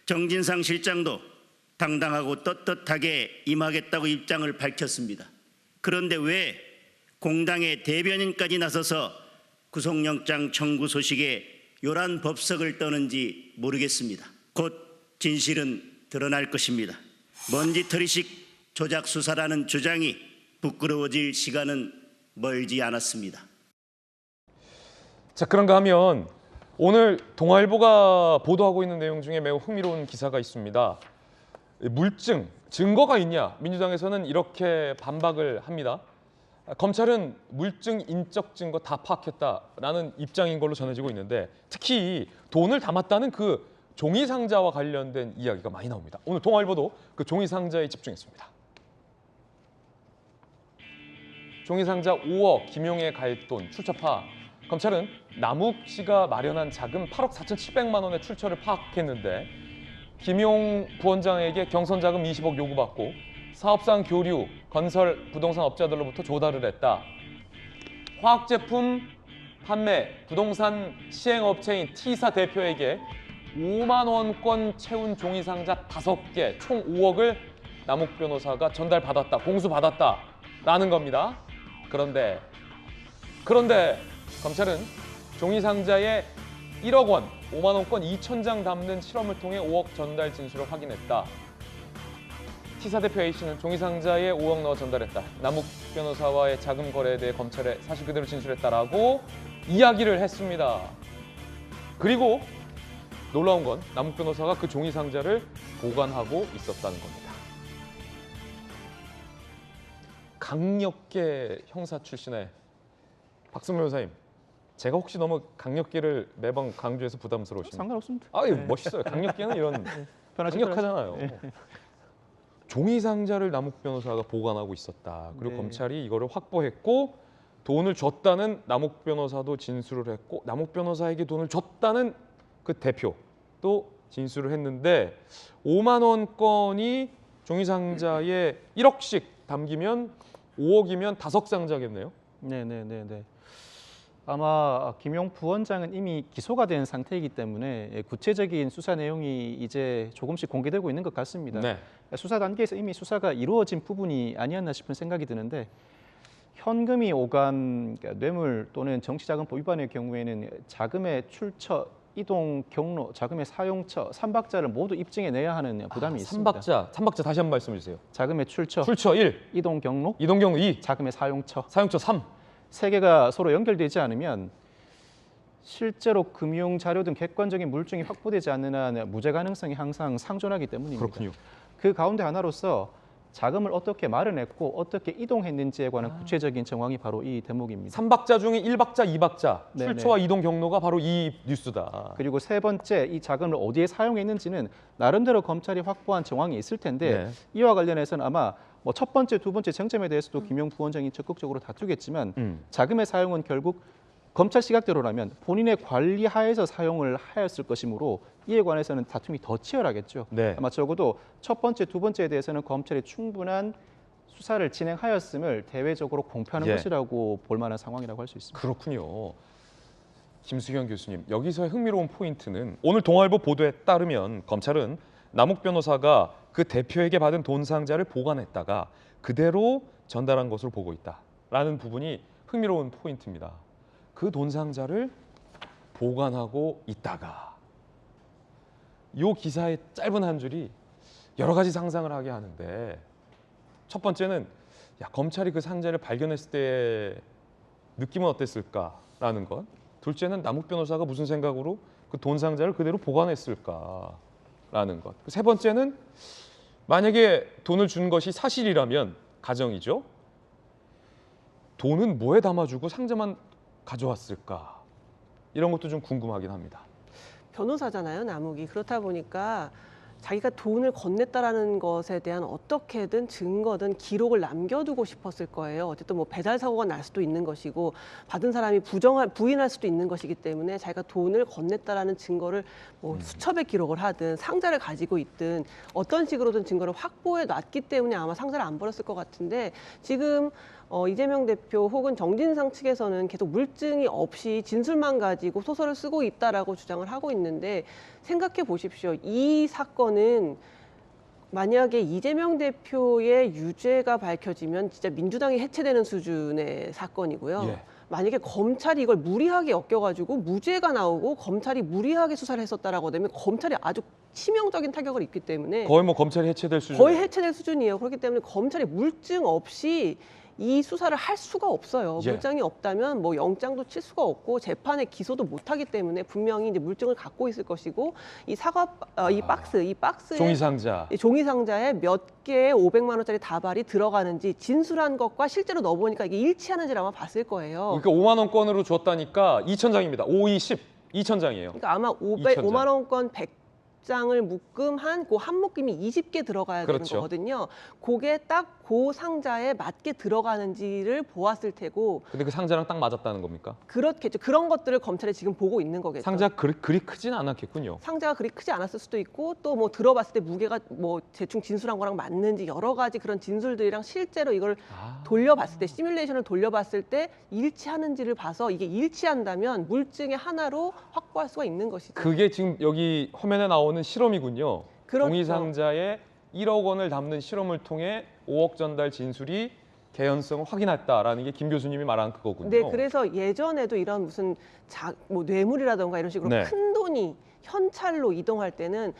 정진상 실장도 당당하고 떳떳하게 임하겠다고 입장을 밝혔습니다. 그런데 왜 공당의 대변인까지 나서서 구속영장 청구 소식에 요란 법석을 떠는지 모르겠습니다. 곧 진실은 드러날 것입니다. 먼지털이식 조작 수사라는 주장이 부끄러워질 시간은 멀지 않았습니다. 자, 그런가 하면 오늘 동아일보가 보도하고 있는 내용 중에 매우 흥미로운 기사가 있습니다. 물증, 증거가 있냐? 민주당에서는 이렇게 반박을 합니다. 검찰은 물증, 인적 증거 다 파악했다라는 입장인 걸로 전해지고 있는데 특히 돈을 담았다는 그 종이 상자와 관련된 이야기가 많이 나옵니다. 오늘 동아일보도 그 종이 상자에 집중했습니다. 종이 상자 5억 김용에 갈 돈 출처파. 검찰은 남욱 씨가 마련한 자금 8억 4,700만 원의 출처를 파악했는데 김용 부원장에게 경선 자금 20억 요구받고 사업상 교류, 건설, 부동산 업자들로부터 조달을 했다. 화학제품 판매, 부동산 시행업체인 T사 대표에게 5만 원권 채운 종이상자 5개, 총 5억을 남욱 변호사가 전달받았다, 공수받았다라는 겁니다. 그런데 검찰은 종이상자에 1억 원, 5만 원권 2,000장 담는 실험을 통해 5억 전달 진술을 확인했다. T사 대표 A씨는 종이상자에 5억 넣어 전달했다. 남욱 변호사와의 자금 거래에 대해 검찰에 사실 그대로 진술했다라고 이야기를 했습니다. 그리고 놀라운 건 남욱 변호사가 그 종이상자를 보관하고 있었다는 겁니다. 강력계 형사 출신의 박승호 변호사님, 제가 혹시 너무 강력계를 매번 강조해서 부담스러우십니까? 상관없습니다. 아, 멋있어요. 강력계는 이런 강력하잖아요. 예. 종이 상자를 남욱 변호사가 보관하고 있었다. 그리고 네. 검찰이 이거를 확보했고 돈을 줬다는 남욱 변호사도 진술을 했고 남욱 변호사에게 돈을 줬다는 그 대표도 진술을 했는데 5만 원권이 종이 상자에 1억씩 담기면 5억이면 5상자겠네요. 네네네네. 아마 김용 부원장은 이미 기소가 된 상태이기 때문에 구체적인 수사 내용이 이제 조금씩 공개되고 있는 것 같습니다. 네. 수사 단계에서 이미 수사가 이루어진 부분이 아니었나 싶은 생각이 드는데 현금이 오간 뇌물 또는 정치자금법 위반의 경우에는 자금의 출처, 이동 경로, 자금의 사용처, 삼박자를 모두 입증해내야 하는 부담이 있습니다. 삼박자 다시 한 번 말씀해 주세요. 자금의 출처, 출처 1, 이동 경로, 이동 경로 2, 자금의 사용처. 사용처 3. 세 개가 서로 연결되지 않으면 실제로 금융 자료 등 객관적인 물증이 확보되지 않는 한 무죄 가능성이 항상 상존하기 때문입니다. 그렇군요. 그 가운데 하나로서 자금을 어떻게 마련했고 어떻게 이동했는지에 관한 구체적인 정황이 바로 이 대목입니다. 3박자 중에 1박자, 2박자, 네네. 출처와 이동 경로가 바로 이 뉴스다. 그리고 세 번째, 이 자금을 어디에 사용했는지는 나름대로 검찰이 확보한 정황이 있을 텐데 네. 이와 관련해서는 아마 뭐 첫 번째, 두 번째 쟁점에 대해서도 김용 부원장이 적극적으로 다투겠지만 자금의 사용은 결국 검찰 시각대로라면 본인의 관리 하에서 사용을 하였을 것이므로 이에 관해서는 다툼이 더 치열하겠죠. 네. 아마 적어도 첫 번째, 두 번째에 대해서는 검찰이 충분한 수사를 진행하였음을 대외적으로 공표하는 예. 것이라고 볼 만한 상황이라고 할 수 있습니다. 그렇군요. 김수경 교수님, 여기서의 흥미로운 포인트는 오늘 동아일보 보도에 따르면 검찰은 남욱 변호사가 그 대표에게 받은 돈 상자를 보관했다가 그대로 전달한 것으로 보고 있다라는 부분이 흥미로운 포인트입니다. 그 돈 상자를 보관하고 있다가 이 기사의 짧은 한 줄이 여러 가지 상상을 하게 하는데 첫 번째는 검찰이 그 상자를 발견했을 때 느낌은 어땠을까라는 것. 둘째는 남욱 변호사가 무슨 생각으로 그 돈 상자를 그대로 보관했을까라는 것. 세 번째는 만약에 돈을 준 것이 사실이라면 가정이죠. 돈은 뭐에 담아주고 상자만 가져왔을까? 이런 것도 좀 궁금하긴 합니다. 변호사잖아요, 남욱이. 그렇다 보니까 자기가 돈을 건넸다라는 것에 대한 어떻게든 증거든 기록을 남겨두고 싶었을 거예요. 어쨌든 뭐 배달 사고가 날 수도 있는 것이고 받은 사람이 부인할 수도 있는 것이기 때문에 자기가 돈을 건넸다라는 증거를 뭐 수첩에 기록을 하든 상자를 가지고 있든 어떤 식으로든 증거를 확보해 놨기 때문에 아마 상자를 안 버렸을 것 같은데 지금 이재명 대표 혹은 정진상 측에서는 계속 물증이 없이 진술만 가지고 소설을 쓰고 있다라고 주장을 하고 있는데 생각해 보십시오. 이 사건은 만약에 이재명 대표의 유죄가 밝혀지면 진짜 민주당이 해체되는 수준의 사건이고요. 예. 만약에 검찰이 이걸 무리하게 엮여가지고 무죄가 나오고 검찰이 무리하게 수사를 했었다라고 되면 검찰이 아주 치명적인 타격을 입기 때문에 거의 뭐 검찰이 해체될 수준. 거의 해체될 수준이에요. 그렇기 때문에 검찰이 물증 없이 이 수사를 할 수가 없어요. 예. 물증이 없다면 뭐 영장도 칠 수가 없고 재판에 기소도 못하기 때문에 분명히 이제 물증을 갖고 있을 것이고 이 이 박스에 종이 상자. 이 종이 상자에 몇 개의 500만 원짜리 다발이 들어가는지 진술한 것과 실제로 넣어보니까 이게 일치하는지를 아마 봤을 거예요. 그러니까 5만 원권으로 줬다니까 2,000장입니다. 5, 20, 2,000장이에요. 그러니까 아마 2,000장. 5만 원권 100장을 묶음한 그 한 묶음이 20개 들어가야 그렇죠. 되는 거거든요. 그게 딱 그 상자에 맞게 들어가는지를 보았을 테고 근데 그 상자랑 딱 맞았다는 겁니까? 그렇겠죠. 그런 것들을 검찰이 지금 보고 있는 거겠죠. 상자 그리 크진 않았겠군요. 상자가 그리 크지 않았을 수도 있고 또 뭐 들어봤을 때 무게가 뭐 대충 진술한 거랑 맞는지 여러 가지 그런 진술들이랑 실제로 이걸 돌려봤을 때 시뮬레이션을 돌려봤을 때 일치하는지를 봐서 이게 일치한다면 물증의 하나로 확보할 수가 있는 것이죠. 그게 지금 여기 화면에 나오는 실험이군요. 그렇죠. 종이 상자에 1억 원을 담는 실험을 통해 5억 전달 진술이 개연성을 확인했다라는 게 김 교수님이 말한 그거군요. 네, 그래서 예전에도 이런 무슨 뭐 뇌물이라던가 이런 식으로 네. 큰 돈이 현찰로 이동할 때는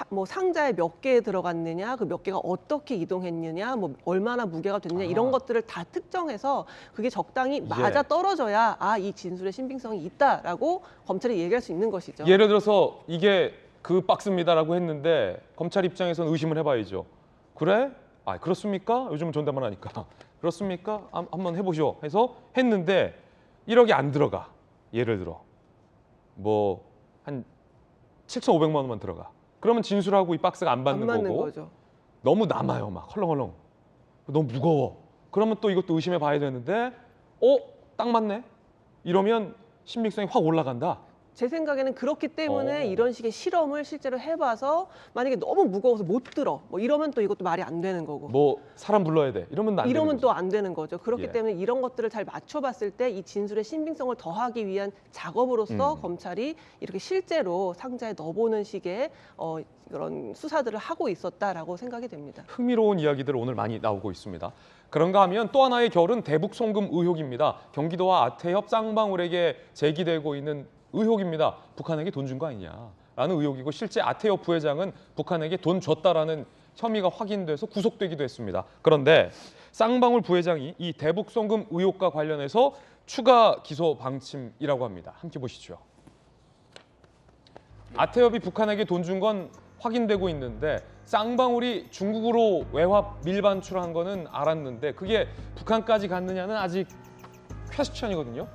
뭐 상자에 몇 개 들어갔느냐, 그 몇 개가 어떻게 이동했느냐, 뭐 얼마나 무게가 됐느냐 이런 것들을 다 특정해서 그게 적당히 맞아 떨어져야 이 진술의 신빙성이 있다라고 검찰이 얘기할 수 있는 것이죠. 예를 들어서 이게 그 박스입니다라고 했는데 검찰 입장에서는 의심을 해봐야죠. 그래? 그렇습니까? 요즘은 존댓말 하니까. 그렇습니까? 한번 해보시오. 해서 했는데 1억이 안 들어가. 예를 들어. 뭐 한 7,500만 원만 들어가. 그러면 진술하고 이 박스가 안 받는 거고. 거죠. 너무 남아요. 막 헐렁헐렁. 너무 무거워. 그러면 또 이것도 의심해 봐야 되는데 딱 맞네. 이러면 신빙성이 확 올라간다. 제 생각에는 그렇기 때문에 이런 식의 실험을 실제로 해봐서 만약에 너무 무거워서 못 들어 뭐 이러면 또 이것도 말이 안 되는 거고 뭐 사람 불러야 돼 이러면 안 되는 거죠. 또 안 되는 거죠. 그렇기 예. 때문에 이런 것들을 잘 맞춰봤을 때 이 진술의 신빙성을 더하기 위한 작업으로서 검찰이 이렇게 실제로 상자에 넣어보는 식의 그런 수사들을 하고 있었다라고 생각이 됩니다. 흥미로운 이야기들 오늘 많이 나오고 있습니다. 그런가 하면 또 하나의 결은 대북 송금 의혹입니다. 경기도와 아태협 쌍방울에게 제기되고 있는 의혹입니다. 북한에게 돈 준 거 아니냐라는 의혹이고 실제 아태협 부회장은 북한에게 돈 줬다라는 혐의가 확인돼서 구속되기도 했습니다. 그런데 쌍방울 부회장이 이 대북 송금 의혹과 관련해서 추가 기소 방침이라고 합니다. 함께 보시죠. 아태협이 북한에게 돈 준 건 확인되고 있는데 쌍방울이 중국으로 외화 밀반출한 거는 알았는데 그게 북한까지 갔느냐는 아직 퀘스천이거든요.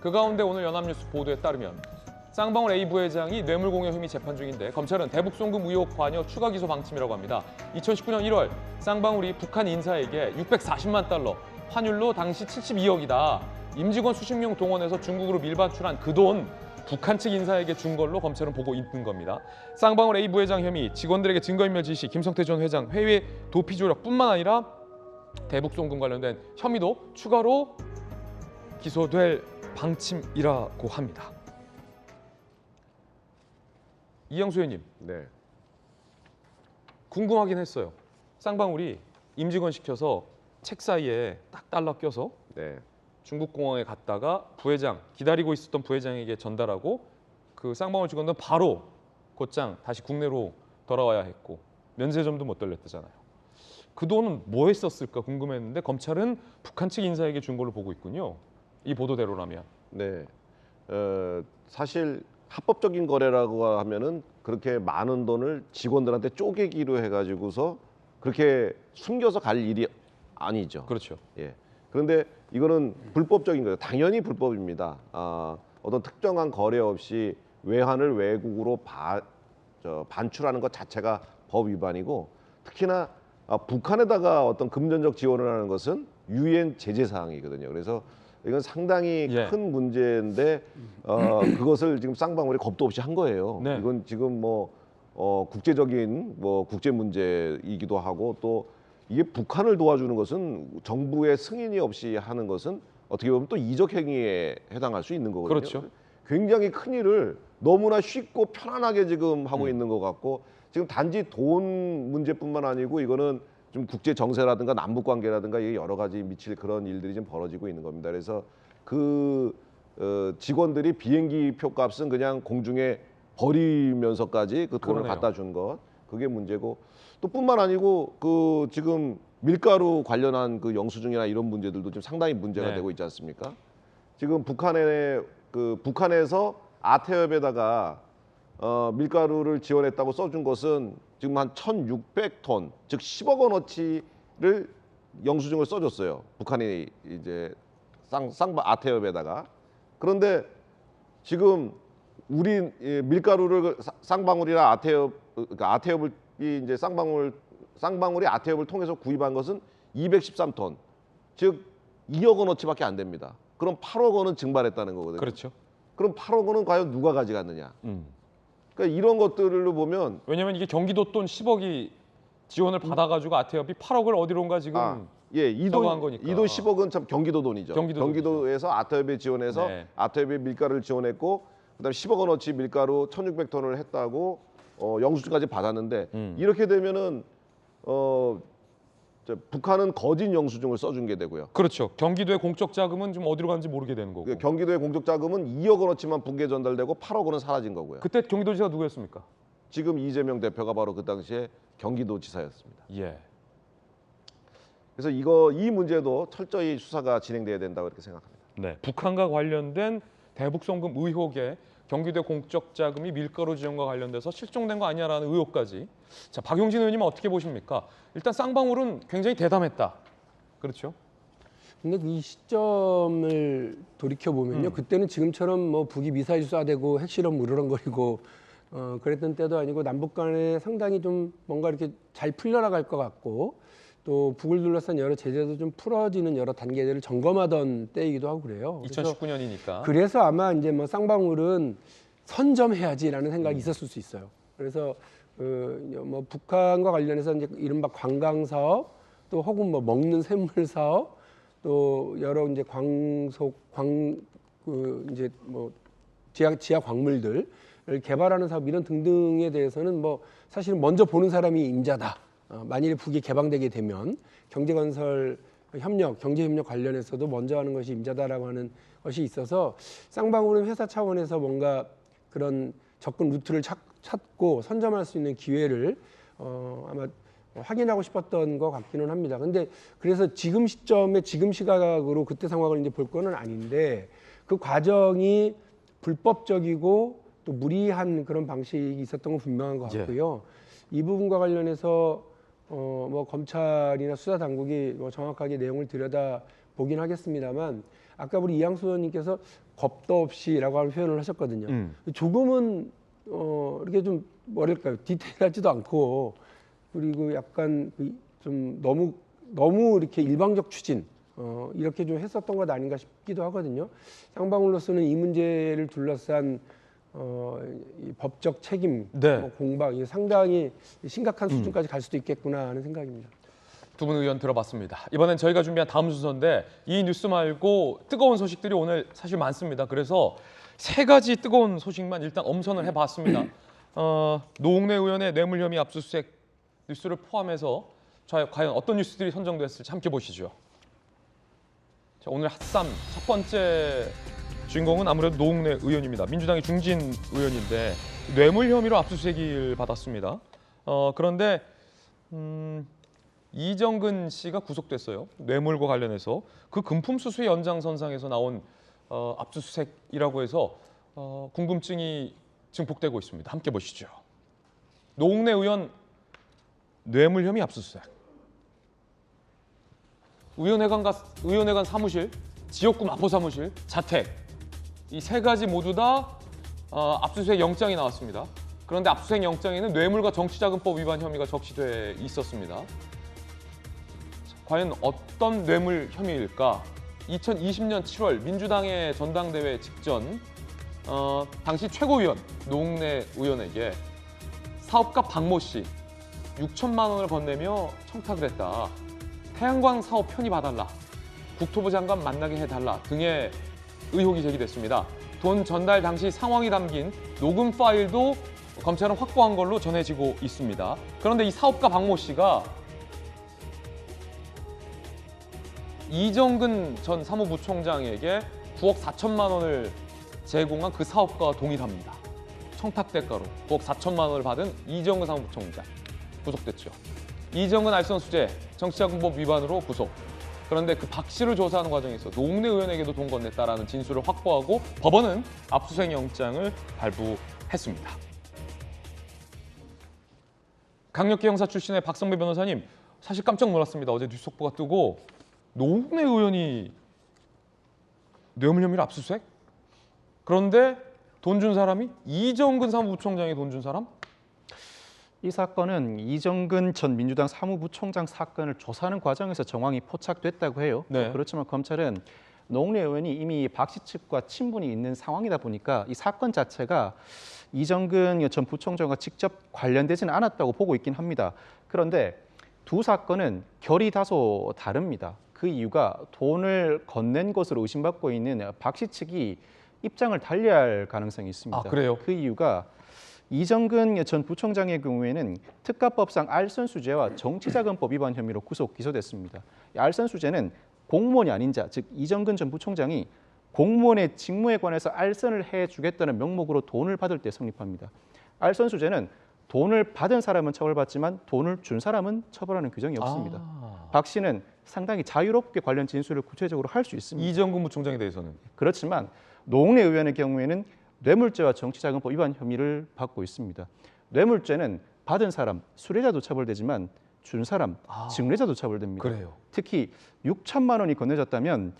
그 가운데 오늘 연합뉴스 보도에 따르면 쌍방울 A 부회장이 뇌물공여 혐의 재판 중인데 검찰은 대북 송금 의혹 관여 추가 기소 방침이라고 합니다. 2019년 1월 쌍방울이 북한 인사에게 640만 달러, 환율로 당시 72억이다. 임직원 수십 명 동원해서 중국으로 밀반출한 그 돈 북한 측 인사에게 준 걸로 검찰은 보고 있는 겁니다. 쌍방울 A 부회장 혐의, 직원들에게 증거인멸 지시, 김성태 전 회장 해외 도피 조력뿐만 아니라 대북송금 관련된 혐의도 추가로 기소될 방침이라고 합니다. 이영수 의원님, 네. 궁금하긴 했어요. 쌍방울이 임직원 시켜서 책 사이에 딱 달라 껴서 네. 중국 공항에 갔다가 부회장, 기다리고 있었던 부회장에게 전달하고 그 쌍방울 직원들은 바로 곧장 다시 국내로 돌아와야 했고 면세점도 못 들렸다잖아요. 그 돈은 뭐 했었을까 궁금했는데 검찰은 북한 측 인사에게 준 걸로 보고 있군요. 이 보도대로라면. 네. 사실 합법적인 거래라고 하면은 그렇게 많은 돈을 직원들한테 쪼개기로 해가지고서 그렇게 숨겨서 갈 일이 아니죠. 그렇죠. 예. 그런데 이거는 불법적인 거예요. 당연히 불법입니다. 어떤 특정한 거래 없이 외환을 외국으로 반출하는 것 자체가 법 위반이고, 특히나 북한에다가 어떤 금전적 지원을 하는 것은 유엔 제재 사항이거든요. 그래서 이건 상당히 예. 큰 문제인데 그것을 지금 쌍방울이 겁도 없이 한 거예요. 네. 이건 지금 국제적인 국제 문제이기도 하고, 또 이게 북한을 도와주는 것은 정부의 승인이 없이 하는 것은 어떻게 보면 또 이적 행위에 해당할 수 있는 거거든요. 그렇죠. 굉장히 큰 일을 너무나 쉽고 편안하게 지금 하고 있는 것 같고, 지금 단지 돈 문제뿐만 아니고 이거는 좀 국제 정세라든가 남북 관계라든가 이게 여러 가지 미칠 그런 일들이 지금 벌어지고 있는 겁니다. 그래서 직원들이 비행기 표 값은 그냥 공중에 버리면서까지 그 돈을 그러네요. 갖다 준 것, 그게 문제고, 또 뿐만 아니고 지금 밀가루 관련한 그 영수증이나 이런 문제들도 좀 상당히 문제가 네. 되고 있지 않습니까? 지금 북한에서 아태협에다가 밀가루를 지원했다고 써준 것은 지금 한 1,600톤, 즉 10억 원어치를 영수증을 써줬어요. 북한이 이제 아태협에다가. 그런데 지금 우리 밀가루를 쌍방울이나 아태협이 이제 쌍방울이 아태협을 통해서 구입한 것은 213톤, 즉 2억 원어치밖에 안 됩니다. 그럼 8억 원은 증발했다는 거거든요. 그렇죠. 그럼 8억 원은 과연 누가 가져갔느냐? 그러니까 이런 것들로 보면, 왜냐하면 이게 경기도 돈 10억이 지원을 받아가지고 아태협이 8억을 어디론가 지금 써간 거니까. 이 돈 10억은 참 경기도 돈이죠. 경기도에서 아태협에 지원해서 네. 아태협에 밀가루를 지원했고, 그다음에 10억 원어치 밀가루 1,600톤을 했다고 영수증까지 받았는데, 이렇게 되면은 북한은 거짓 영수증을 써준 게 되고요. 그렇죠. 경기도의 공적 자금은 좀 어디로 갔는지 모르게 되는 거고. 경기도의 공적 자금은 2억 원어치만 북에 전달되고 8억 원은 사라진 거고요. 그때 경기도지사가 누구였습니까? 지금 이재명 대표가 바로 그 당시에 경기도지사였습니다. 예. 그래서 이 문제도 철저히 수사가 진행돼야 된다고 이렇게 생각합니다. 네. 북한과 관련된 대북송금 의혹에 경기도의 공적 자금이 밀가루 지원과 관련돼서 실종된 거 아니냐라는 의혹까지. 자, 박용진 의원님은 어떻게 보십니까? 일단 쌍방울은 굉장히 대담했다. 그렇죠? 근데 이 시점을 돌이켜 보면요, 그때는 지금처럼 뭐 북이 미사일 쏴대고 핵실험 으르렁거리고 그랬던 때도 아니고, 남북 간에 상당히 좀 뭔가 이렇게 잘 풀려나갈 것 같고, 또 북을 둘러싼 여러 제재도 좀 풀어지는 여러 단계들을 점검하던 때이기도 하고 그래요. 2019년이니까. 그래서 아마 이제 뭐 쌍방울은 선점해야지라는 생각이 있었을 수 있어요. 그래서 뭐 북한과 관련해서 이제 이른바 관광 사업, 또 혹은 뭐 먹는 샘물 사업, 또 여러 이제 이제 뭐 지하 광물들을 개발하는 사업 이런 등등에 대해서는 뭐 사실은 먼저 보는 사람이 임자다. 만일에 북이 개방되게 되면 경제건설 협력, 경제협력 관련해서도 먼저 하는 것이 임자다라고 하는 것이 있어서, 쌍방울은 회사 차원에서 뭔가 그런 접근 루트를 찾고 선점할 수 있는 기회를 아마 확인하고 싶었던 것 같기는 합니다. 근데 그래서 지금 시점에 지금 시각으로 그때 상황을 이제 볼 거는 아닌데, 그 과정이 불법적이고 또 무리한 그런 방식이 있었던 건 분명한 것 같고요. 이 부분과 관련해서 뭐 검찰이나 수사 당국이 뭐 정확하게 내용을 들여다 보긴 하겠습니다만, 아까 우리 이양수 의원님께서 겁도 없이라고 하는 표현을 하셨거든요. 조금은 이렇게 좀 뭐랄까요, 디테일하지도 않고, 그리고 약간 좀 너무 이렇게 일방적 추진 이렇게 좀 했었던 것 아닌가 싶기도 하거든요. 쌍방울로서는 이 문제를 둘러싼 이 법적 책임, 네. 뭐 공방, 이 상당히 심각한 수준까지 갈 수도 있겠구나 하는 생각입니다. 두 분 의원 들어봤습니다. 이번엔 저희가 준비한 다음 순서인데 이 뉴스 말고 뜨거운 소식들이 오늘 사실 많습니다. 그래서 세 가지 뜨거운 소식만 일단 엄선을 해봤습니다. 노웅래 의원의 뇌물 혐의 압수수색 뉴스를 포함해서 과연 어떤 뉴스들이 선정됐을지 함께 보시죠. 자, 오늘 핫쌈 첫 번째 주인공은 아무래도 노웅래 의원입니다. 민주당의 중진 의원인데 뇌물 혐의로 압수수색을 받았습니다. 그런데 이정근 씨가 구속됐어요. 뇌물과 관련해서 그 금품 수수의 연장선상에서 나온 압수수색이라고 해서 궁금증이 증폭되고 있습니다. 함께 보시죠. 노웅래 의원 뇌물 혐의 압수수색. 의원회관 사무실, 지역구 마포 사무실, 자택 이 세 가지 모두 다 압수수색 영장이 나왔습니다. 그런데 압수수색 영장에는 뇌물과 정치자금법 위반 혐의가 적시돼 있었습니다. 과연 어떤 뇌물 혐의일까? 2020년 7월 민주당의 전당대회 직전 당시 최고위원 노웅래 의원에게 사업가 박모 씨 6천만 원을 건네며 청탁을 했다. 태양광 사업 편입봐달라. 국토부 장관 만나게 해달라 등의 의혹이 제기됐습니다. 돈 전달 당시 상황이 담긴 녹음 파일도 검찰은 확보한 걸로 전해지고 있습니다. 그런데 이 사업가 박모 씨가 이정근 전 사무부총장에게 9억 4천만 원을 제공한 그 사업가와 동일합니다. 청탁 대가로 9억 4천만 원을 받은 이정근 사무부총장 구속됐죠. 이정근 알선수재 정치자금법 위반으로 구속. 그런데 그 박 씨를 조사하는 과정에서 노웅래 의원에게도 돈 건넸다라는 진술을 확보하고 법원은 압수수색 영장을 발부했습니다. 강력계 형사 출신의 박성배 변호사님, 사실 깜짝 놀랐습니다. 어제 뉴스 속보가 뜨고 노웅래 의원이 뇌물 혐의로 압수수색? 그런데 돈 준 사람이 이정근 사무부총장이 돈 준 사람? 이 사건은 이정근 전 민주당 사무부총장 사건을 조사하는 과정에서 정황이 포착됐다고 해요. 네. 그렇지만 검찰은 노웅래 의원이 이미 박 씨 측과 친분이 있는 상황이다 보니까 이 사건 자체가 이정근 전 부총장과 직접 관련되지는 않았다고 보고 있긴 합니다. 그런데 두 사건은 결이 다소 다릅니다. 그 이유가 돈을 건넨 것으로 의심받고 있는 박 씨 측이 입장을 달리할 가능성이 있습니다. 아, 그래요? 그 이유가 이정근 전 부총장의 경우에는 특가법상 알선수재와 정치자금법 위반 혐의로 구속 기소됐습니다. 알선수재는 공무원이 아닌 자, 즉 이정근 전 부총장이 공무원의 직무에 관해서 알선을 해주겠다는 명목으로 돈을 받을 때 성립합니다. 알선수재는 돈을 받은 사람은 처벌받지만 돈을 준 사람은 처벌하는 규정이 없습니다. 박 씨는 상당히 자유롭게 관련 진술을 구체적으로 할 수 있습니다. 이정근 부총장에 대해서는? 그렇지만 노웅래 의원의 경우에는 뇌물죄와 정치자금법 위반 혐의를 받고 있습니다. 뇌물죄는 받은 사람, 수뢰자도 처벌되지만 준 사람, 증뢰자도 처벌됩니다. 그래요. 특히 6천만 원이 건네졌다면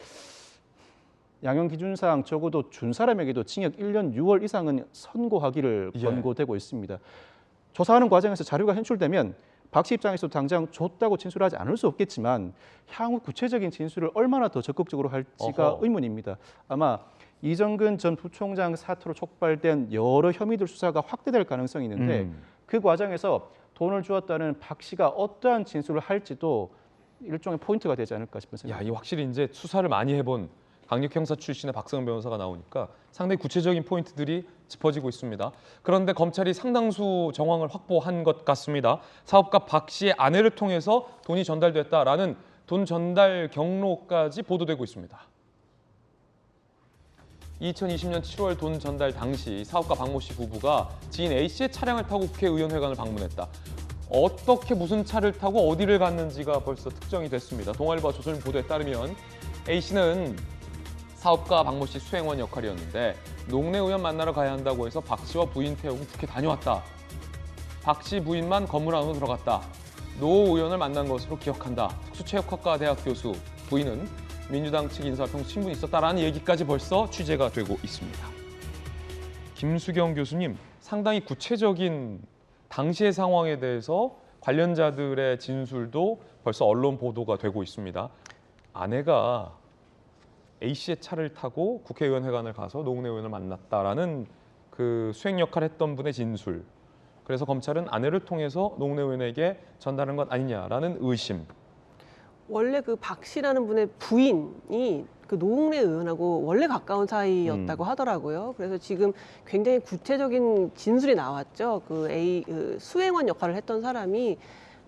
양형 기준상 적어도 준 사람에게도 징역 1년 6월 이상은 선고하기를 권고되고 있습니다. 조사하는 과정에서 자료가 현출되면 박 씨 입장에서도 당장 줬다고 진술하지 않을 수 없겠지만 향후 구체적인 진술을 얼마나 더 적극적으로 할지가 의문입니다. 아마 이정근 전 부총장 사태로 촉발된 여러 혐의들 수사가 확대될 가능성이 있는데 그 과정에서 돈을 주었다는 박 씨가 어떠한 진술을 할지도 일종의 포인트가 되지 않을까 싶은 생각입니다. 이 확실히 이제 수사를 많이 해본 강력 형사 출신의 박성은 변호사가 나오니까 상당히 구체적인 포인트들이 짚어지고 있습니다. 그런데 검찰이 상당수 정황을 확보한 것 같습니다. 사업가 박 씨의 아내를 통해서 돈이 전달됐다라는 돈 전달 경로까지 보도되고 있습니다. 2020년 7월 돈 전달 당시 사업가 박모 씨 부부가 지인 A 씨의 차량을 타고 국회의원회관을 방문했다. 어떻게 무슨 차를 타고 어디를 갔는지가 벌써 특정이 됐습니다. 동아일보와 조선일보 보도에 따르면 A 씨는 사업가 박모 씨 수행원 역할이었는데 노웅래 의원 만나러 가야 한다고 해서 박 씨와 부인 태우고 국회 다녀왔다. 박 씨 부인만 건물 안으로 들어갔다. 노 의원을 만난 것으로 기억한다. 특수체육학과 대학 교수 부인은 민주당 측 인사와 평소 친분이 있었다라는 얘기까지 벌써 취재가 되고 있습니다. 김수경 교수님, 상당히 구체적인 당시의 상황에 대해서 관련자들의 진술도 벌써 언론 보도가 되고 있습니다. 아내가 A 씨의 차를 타고 국회의원회관을 가서 노웅래 의원을 만났다라는 그 수행 역할을 했던 분의 진술. 그래서 검찰은 아내를 통해서 노웅래 의원에게 전달한 것 아니냐라는 의심. 원래 그 박 씨라는 분의 부인이 그 노웅래 의원하고 원래 가까운 사이였다고 하더라고요. 그래서 지금 굉장히 구체적인 진술이 나왔죠. 그 수행원 역할을 했던 사람이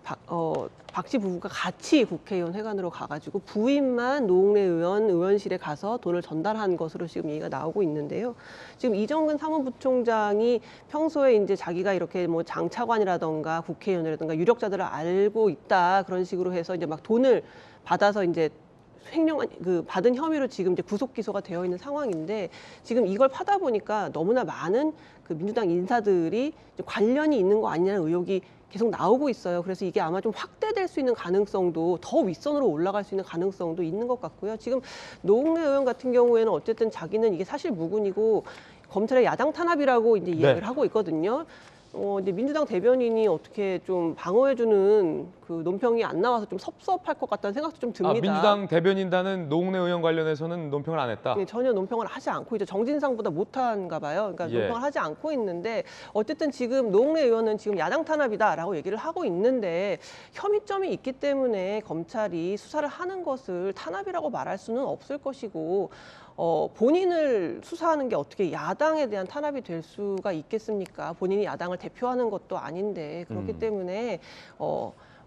박 씨 부부가 같이 국회의원 회관으로 가가지고 부인만 노웅래 의원 의원실에 가서 돈을 전달한 것으로 지금 얘기가 나오고 있는데요. 지금 이정근 사무부총장이 평소에 이제 자기가 이렇게 뭐 장차관이라던가 국회의원이라던가 유력자들을 알고 있다 그런 식으로 해서 이제 막 돈을 받아서 이제 횡령한 그 받은 혐의로 지금 이제 구속 기소가 되어 있는 상황인데 지금 이걸 파다 보니까 너무나 많은 그 민주당 인사들이 관련이 있는 거 아니냐는 의혹이 계속 나오고 있어요. 그래서 이게 아마 좀 확대될 수 있는 가능성도 더 윗선으로 올라갈 수 있는 가능성도 있는 것 같고요. 지금 노웅래 의원 같은 경우에는 어쨌든 자기는 이게 사실 무근이고 검찰의 야당 탄압이라고 이제 이야기를 하고 있거든요. 이제 민주당 대변인이 어떻게 좀 방어해주는 그 논평이 안 나와서 좀 섭섭할 것 같다는 생각도 좀 듭니다. 민주당 대변인단은 노웅래 의원 관련해서는 논평을 안 했다. 네, 전혀 논평을 하지 않고 있죠. 정진상보다 못한가 봐요. 그러니까 논평을 하지 않고 있는데 어쨌든 지금 노웅래 의원은 지금 야당 탄압이다라고 얘기를 하고 있는데 혐의점이 있기 때문에 검찰이 수사를 하는 것을 탄압이라고 말할 수는 없을 것이고 본인을 수사하는 게 어떻게 야당에 대한 탄압이 될 수가 있겠습니까? 본인이 야당을 대표하는 것도 아닌데 그렇기 때문에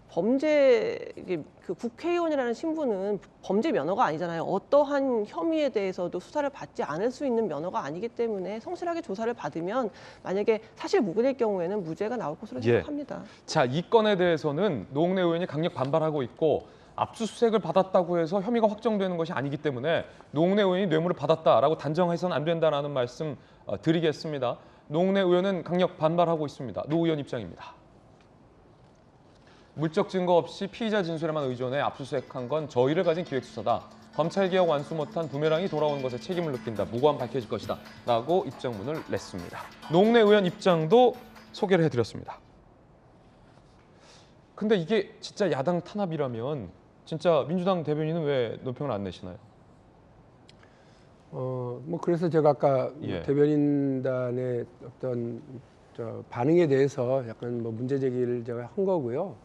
범죄 그 국회의원이라는 신분은 범죄 면허가 아니잖아요. 어떠한 혐의에 대해서도 수사를 받지 않을 수 있는 면허가 아니기 때문에 성실하게 조사를 받으면 만약에 사실 무근일 경우에는 무죄가 나올 것으로 생각합니다. 자, 이 건에 대해서는 노웅래 의원이 강력 반발하고 있고 압수수색을 받았다고 해서 혐의가 확정되는 것이 아니기 때문에 노웅래 의원이 뇌물을 받았다라고 단정해서는 안 된다는 말씀 드리겠습니다. 노웅래 의원은 강력 반발하고 있습니다. 노 의원 입장입니다. 물적 증거 없이 피의자 진술에만 의존해 압수수색한 건 저희를 가진 기획수사다. 검찰개혁 완수 못한 부메랑이 돌아오는 것에 책임을 느낀다. 무고한 밝혀질 것이다. 라고 입장문을 냈습니다. 노웅래 의원 입장도 소개를 해드렸습니다. 근데 이게 진짜 야당 탄압이라면 진짜 민주당 대변인은 왜 논평을 안 내시나요? 뭐 그래서 제가 아까 대변인단의 어떤 반응에 대해서 약간 뭐 문제 제기를 제가 한 거고요.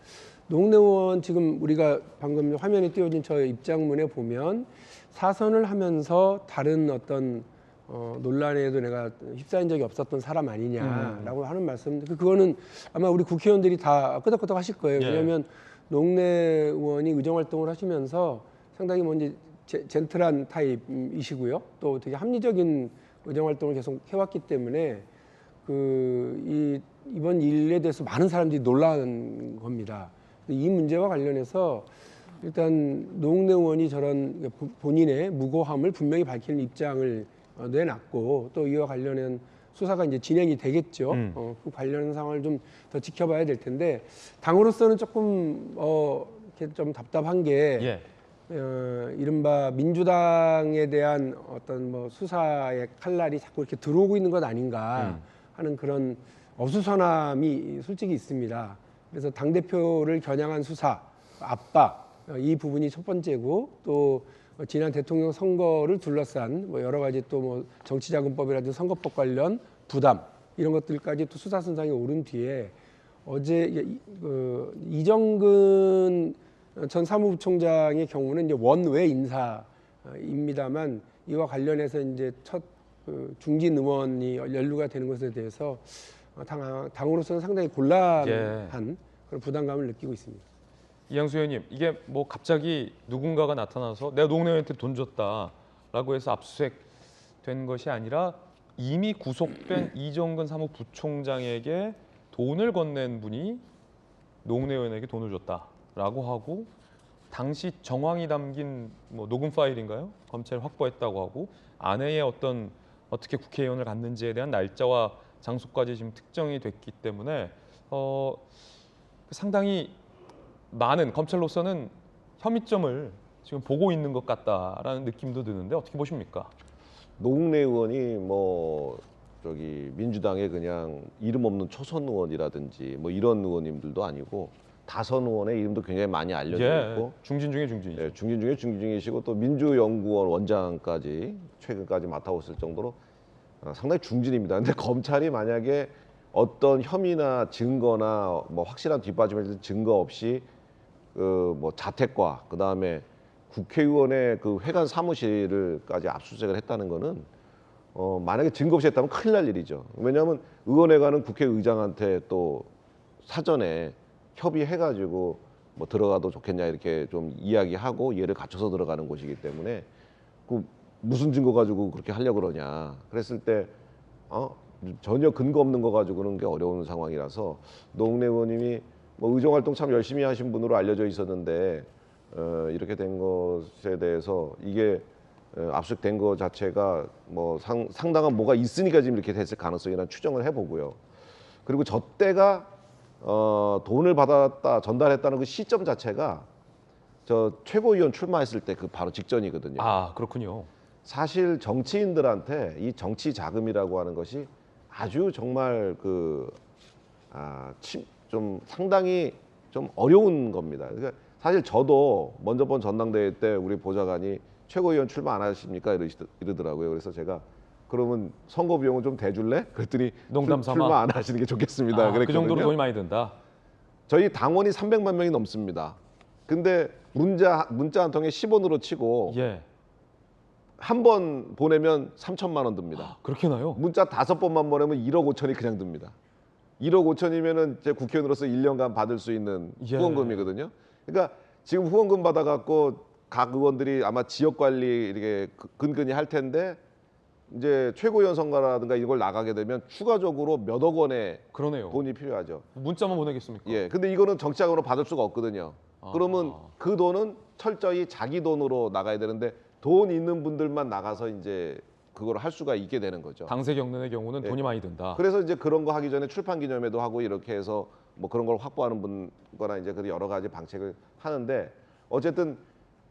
노웅래 의원 지금 우리가 방금 화면에 띄워진 저 입장문에 보면 사선을 하면서 다른 어떤 논란에도 내가 휩싸인 적이 없었던 사람 아니냐라고 하는 말씀. 그거는 아마 우리 국회의원들이 다 끄덕끄덕 하실 거예요. 왜냐하면 노웅래 의원이 의정활동을 하시면서 상당히 뭐 이제 젠틀한 타입이시고요. 또 되게 합리적인 의정활동을 계속 해왔기 때문에 이번 일에 대해서 많은 사람들이 놀란 겁니다. 이 문제와 관련해서 일단 노웅래 의원이 저런 본인의 무고함을 분명히 밝히는 입장을 내놨고 또 이와 관련한 수사가 이제 진행이 되겠죠. 그 관련 상황을 좀 더 지켜봐야 될 텐데 당으로서는 조금 이렇게 좀 답답한 게 이른바 민주당에 대한 어떤 뭐 수사의 칼날이 자꾸 이렇게 들어오고 있는 것 아닌가 하는 그런 어수선함이 솔직히 있습니다. 그래서 당대표를 겨냥한 수사, 압박 이 부분이 첫 번째고 또 지난 대통령 선거를 둘러싼 뭐 여러 가지 또 뭐 정치자금법이라든지 선거법 관련 부담 이런 것들까지 또 수사 선상에 오른 뒤에 어제 이정근 전 사무부총장의 경우는 이제 원외 인사입니다만 이와 관련해서 이제 첫 중진 의원이 연루가 되는 것에 대해서 당으로서는 상당히 곤란한 그런 부담감을 느끼고 있습니다. 이양수 의원님, 이게 뭐 갑자기 누군가가 나타나서 내가 노웅래 의원한테 돈 줬다라고 해서 압수수색된 것이 아니라 이미 구속된 이정근 사무부총장에게 돈을 건넨 분이 노웅래 의원에게 돈을 줬다라고 하고 당시 정황이 담긴 뭐 녹음 파일인가요? 검찰이 확보했다고 하고 아내의 어떻게 국회의원을 갔는지에 대한 날짜와 장소까지 지금 특정이 됐기 때문에 상당히 많은 검찰로서는 혐의점을 지금 보고 있는 것 같다라는 느낌도 드는데 어떻게 보십니까? 노웅래 의원이 민주당의 그냥 이름 없는 초선 의원이라든지 뭐 이런 의원님들도 아니고 다선 의원의 이름도 굉장히 많이 알려져 있고 중진 중에 중진이죠. 네, 중진 중에 중진이시고 또 민주연구원 원장까지 최근까지 맡아오실 정도로 상당히 중진입니다. 근데 검찰이 만약에 어떤 혐의나 증거나 뭐 확실한 뒷받침의 증거 없이 그 뭐 자택과 그다음에 국회의원의 그 회관 사무실을까지 압수수색을 했다는 거는 만약에 증거 없이 했다면 큰일 날 일이죠. 왜냐하면 의원회관은 국회의장한테 또 사전에 협의해가지고 뭐 들어가도 좋겠냐 이렇게 좀 이야기하고 예를 갖춰서 들어가는 곳이기 때문에 그 무슨 증거 가지고 그렇게 하려고 그러냐 그랬을 때 전혀 근거 없는 거 가지고는 게 어려운 상황이라서 노웅래 의원님이 뭐 의정활동 참 열심히 하신 분으로 알려져 있었는데 이렇게 된 것에 대해서 이게 압수된 것 자체가 뭐 상당한 뭐가 있으니까 지금 이렇게 됐을 가능성이라는 추정을 해보고요. 그리고 저 때가 돈을 받았다 전달했다는 그 시점 자체가 저 최고위원 출마했을 때 그 바로 직전이거든요. 아, 그렇군요. 사실 정치인들한테 이 정치 자금이라고 하는 것이 아주 정말 좀 상당히 좀 어려운 겁니다. 그러니까 사실 저도 먼저 본 전당대회 때 우리 보좌관이 최고위원 출마 안 하십니까? 이러더라고요. 그래서 제가 그러면 선거 비용은 좀 대줄래? 그랬더니 농담 삼아. 출마 안 하시는 게 좋겠습니다. 그랬거든요. 그 정도로 돈이 많이 든다. 저희 당원이 300만 명이 넘습니다. 근데 문자 한 통에 10원으로 치고 예. 한 번 보내면 3천만 원 듭니다. 그렇게 나요? 문자 5번만 보내면 1억 5천이 그냥 듭니다. 1억 5천이면은 제 국회의원으로서 1년간 받을 수 있는 예. 후원금이거든요. 그러니까 지금 후원금 받아갖고 각 의원들이 아마 지역 관리 이렇게 근근히 할 텐데 이제 최고위원 선거라든가 이걸 나가게 되면 추가적으로 몇억 원의 그러네요. 돈이 필요하죠. 문자만 보내겠습니까? 예, 근데 이거는 정치자금으로 받을 수가 없거든요. 그러면 그 돈은 철저히 자기 돈으로 나가야 되는데 돈 있는 분들만 나가서 이제 그걸 할 수가 있게 되는 거죠. 당세 경선의 경우는 돈이 많이 든다. 그래서 이제 그런 거 하기 전에 출판 기념회도 하고 이렇게 해서 뭐 그런 걸 확보하는 분거나 이제 그 여러 가지 방책을 하는데 어쨌든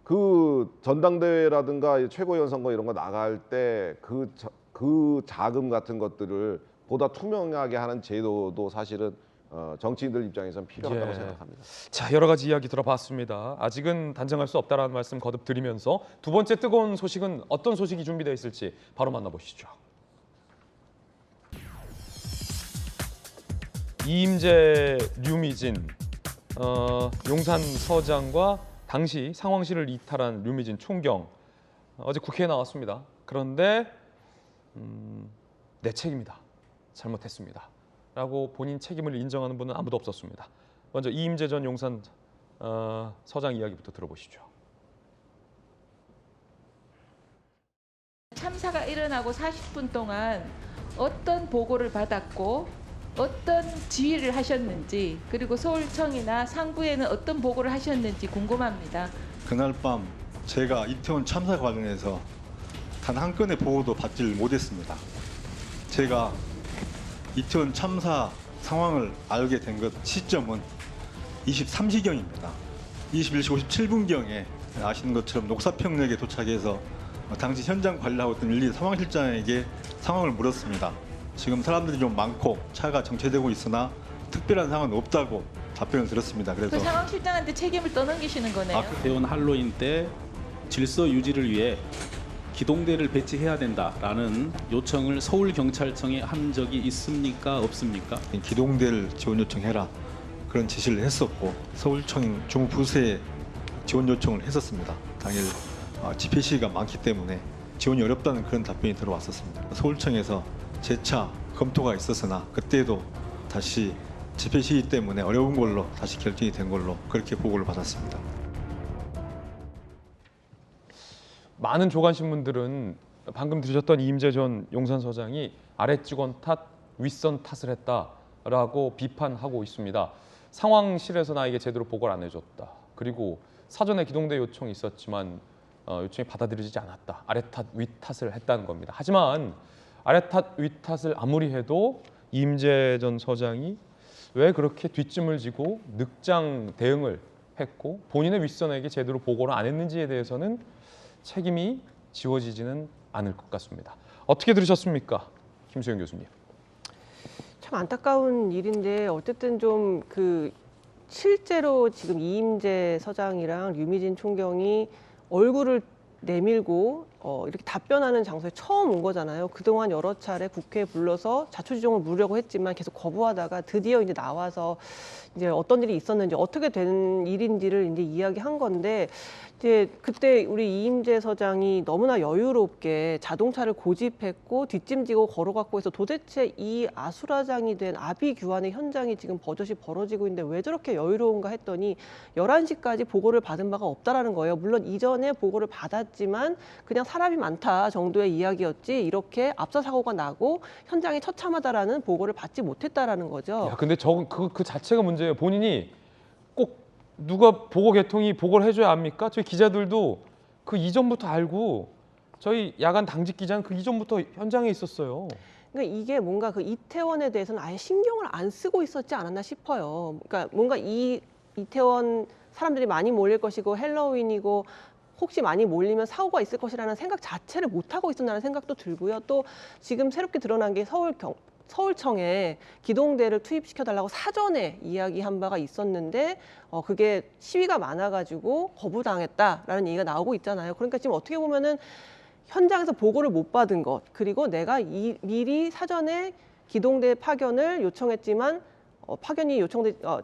그 전당대회라든가 최고위원 선거 이런 거 나갈 때 그 자금 같은 것들을 보다 투명하게 하는 제도도 사실은 정치인들 입장에서는 필요하다고 예. 생각합니다. 자, 여러 가지 이야기 들어봤습니다. 아직은 단정할 수 없다라는 말씀 거듭 드리면서 두 번째 뜨거운 소식은 어떤 소식이 준비되어 있을지 바로 만나보시죠. 이임재, 류미진, 용산 서장과 당시 상황실을 이탈한 류미진 총경 어제 국회에 나왔습니다. 그런데 내 책임이다. 잘못했습니다. 라고 본인 책임을 인정하는 분은 아무도 없었습니다. 먼저 이임재 전 용산 서장 이야기부터 들어보시죠. 참사가 일어나고 40분 동안 어떤 보고를 받았고 어떤 지휘를 하셨는지 그리고 서울청이나 상부에는 어떤 보고를 하셨는지 궁금합니다. 그날 밤 제가 이태원 참사 관련해서 단 한 건의 보고도 받지를 못했습니다. 제가 이태원 참사 상황을 알게 된 것 시점은 23시경입니다. 21시 57분경에 아시는 것처럼 녹사평역에 도착해서 당시 현장 관리하고 있던 일리 상황실장에게 상황을 물었습니다. 지금 사람들이 좀 많고 차가 정체되고 있으나 특별한 상황은 없다고 답변을 들었습니다. 그래서 그 상황실장한테 책임을 떠넘기시는 거네요. 이태원 할로윈 때 질서 유지를 위해 기동대를 배치해야 된다라는 요청을 서울경찰청에 한 적이 있습니까? 없습니까? 기동대를 지원 요청해라 그런 지시를 했었고 서울청 중부서에 지원 요청을 했었습니다. 당일 집회 시위가 많기 때문에 지원이 어렵다는 그런 답변이 들어왔었습니다. 서울청에서 재차 검토가 있었으나 그때도 다시 집회 시위 때문에 어려운 걸로 다시 결정이 된 걸로 그렇게 보고를 받았습니다. 많은 조간신문들은 방금 들으셨던 이임재 전 용산서장이 아래 직원 탓, 윗선 탓을 했다라고 비판하고 있습니다. 상황실에서 나에게 제대로 보고를 안 해줬다. 그리고 사전에 기동대 요청이 있었지만 요청이 받아들여지지 않았다. 아래 탓, 윗 탓을 했다는 겁니다. 하지만 아래 탓, 윗 탓을 아무리 해도 이임재 전 서장이 왜 그렇게 뒷짐을 지고 늑장 대응을 했고 본인의 윗선에게 제대로 보고를 안 했는지에 대해서는 책임이 지워지지는 않을 것 같습니다. 어떻게 들으셨습니까? 김수영 교수님. 참 안타까운 일인데 어쨌든 좀 실제로 지금 이임재 서장이랑 류미진 총경이 얼굴을 내밀고 이렇게 답변하는 장소에 처음 온 거잖아요. 그동안 여러 차례 국회에 불러서 자초지종을 물으려고 했지만 계속 거부하다가 드디어 이제 나와서 이제 어떤 일이 있었는지 어떻게 된 일인지를 이제 이야기한 건데 이제 그때 우리 이임재 서장이 너무나 여유롭게 자동차를 고집했고 뒷짐지고 걸어갔고 해서 도대체 이 아수라장이 된 아비규환의 현장이 지금 버젓이 벌어지고 있는데 왜 저렇게 여유로운가 했더니 11시까지 보고를 받은 바가 없다라는 거예요. 물론 이전에 보고를 받았지만 그냥 사람이 많다 정도의 이야기였지 이렇게 압사 사고가 나고 현장이 처참하다라는 보고를 받지 못했다라는 거죠. 야, 근데 그 자체가 문제예요. 본인이 꼭 누가 보고 개통이 보고를 해줘야 합니까? 저희 기자들도 그 이전부터 알고 저희 야간 당직 기자는 그 이전부터 현장에 있었어요. 그러니까 이게 뭔가 그 이태원에 대해서는 아예 신경을 안 쓰고 있었지 않았나 싶어요. 그러니까 뭔가 이태원 사람들이 많이 몰릴 것이고 헬로윈이고 혹시 많이 몰리면 사고가 있을 것이라는 생각 자체를 못 하고 있었다는 생각도 들고요. 또 지금 새롭게 드러난 게 서울청에 기동대를 투입시켜달라고 사전에 이야기한 바가 있었는데 그게 시위가 많아가지고 거부당했다라는 얘기가 나오고 있잖아요. 그러니까 지금 어떻게 보면은 현장에서 보고를 못 받은 것 그리고 내가 미리 사전에 기동대 파견을 요청했지만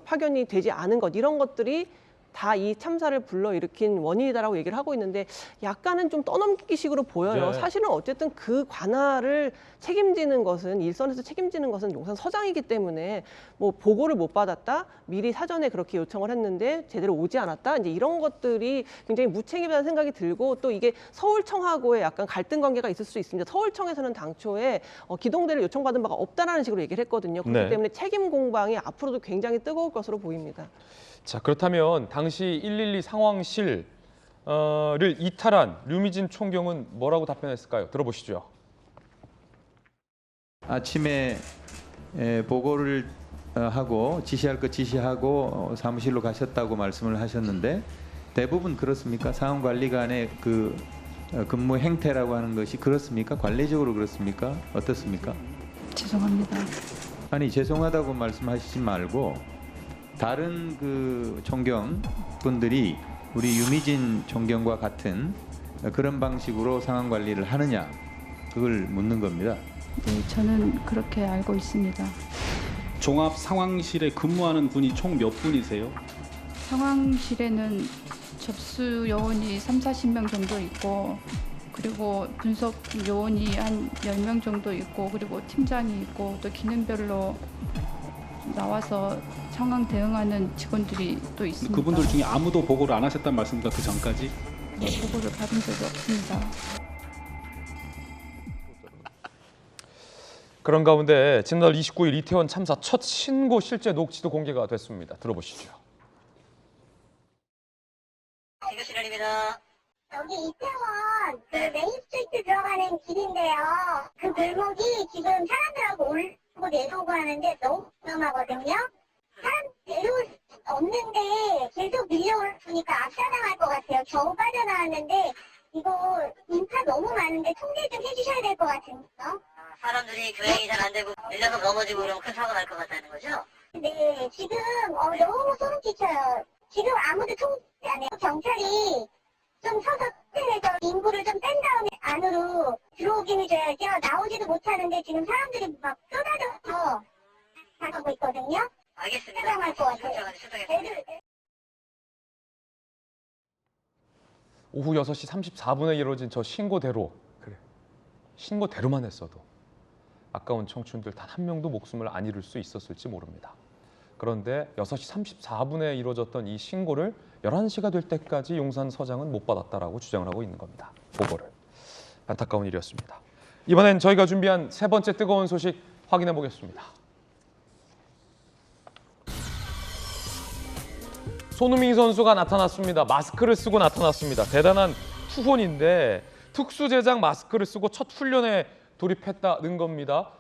파견이 되지 않은 것 이런 것들이 다 이 참사를 불러일으킨 원인이다라고 얘기를 하고 있는데 약간은 좀 떠넘기식으로 보여요. 네. 사실은 어쨌든 그 관할을 책임지는 것은 일선에서 책임지는 것은 용산 서장이기 때문에 뭐 보고를 못 받았다, 미리 사전에 그렇게 요청을 했는데 제대로 오지 않았다, 이제 이런 것들이 굉장히 무책임하다는 생각이 들고 또 이게 서울청하고의 약간 갈등 관계가 있을 수 있습니다. 서울청에서는 당초에 기동대를 요청받은 바가 없다라는 식으로 얘기를 했거든요. 그렇기 네. 때문에 책임 공방이 앞으로도 굉장히 뜨거울 것으로 보입니다. 자, 그렇다면 당시 112 상황실을 이탈한 류미진 총경은 뭐라고 답변했을까요? 들어보시죠. 아침에 보고를 하고 지시할 것 지시하고 사무실로 가셨다고 말씀을 하셨는데 대부분 그렇습니까? 상황관리관의 그 근무 행태라고 하는 것이 그렇습니까? 관리적으로 그렇습니까? 어떻습니까? 죄송합니다. 아니 죄송하다고 말씀하시지 말고 다른 그 총경 분들이 우리 유미진 총경과 같은 그런 방식으로 상황 관리를 하느냐 그걸 묻는 겁니다. 네, 저는 그렇게 알고 있습니다. 종합 상황실에 근무하는 분이 총 몇 분이세요? 상황실에는 접수 요원이 30-40명 정도 있고 그리고 분석 요원이 한 10명 정도 있고 그리고 팀장이 있고 또 기능별로 나와서 상황 대응하는 직원들이 또 있습니다. 그분들 중에 아무도 보고를 안 하셨단 말씀입니까? 그 전까지? 네, 보고를 받은 적이 없습니다. 그런 가운데 지난달 29일 이태원 참사 첫 신고 실제 녹취도 공개가 됐습니다. 들어보시죠. 이교실입니다. 여기 이태원 그 메인스트리트 들어가는 길인데요. 그 골목이 지금 사람들하고 올고 내려오고 하는데 너무 위험하거든요. 사람 내려올 수 없는데 계속 밀려오니까 압사당할 것 같아요. 겨우 빠져나왔는데 이거 인파 너무 많은데 통제 좀 해주셔야 될 것 같은데요. 사람들이 교행이 잘 안 되고 밀려서 넘어지고 그러면 큰 사고 날 것 같다는 거죠? 네, 지금 너무 소름 끼쳐요. 지금 아무도 통제 안 해요. 경찰이 좀 서서 해서 인구를 좀 뺀 다음에 안으로 들어오긴 해줘야죠. 나오지도 못하는데 지금 사람들이 막 쏟아져서 나가고 있거든요. 알겠습니다. 해당할 것 같아요. 오후 6시 34분에 이루어진 저 신고대로 신고대로만 했어도 아까운 청춘들 단 한 명도 목숨을 안 잃을 수 있었을지 모릅니다. 그런데 6시 34분에 이루어졌던 이 신고를 11시가 될 때까지 용산 서장은 못 받았다라고 주장을 하고 있는 겁니다. 보고를. 안타까운 일이었습니다. 이번엔 저희가 준비한 세 번째 뜨거운 소식 확인해 보겠습니다. 손흥민 선수가 나타났습니다. 마스크를 쓰고 나타났습니다. 대단한 투혼인데 특수 제작 마스크를 쓰고 첫 훈련에 돌입했다는 겁니다.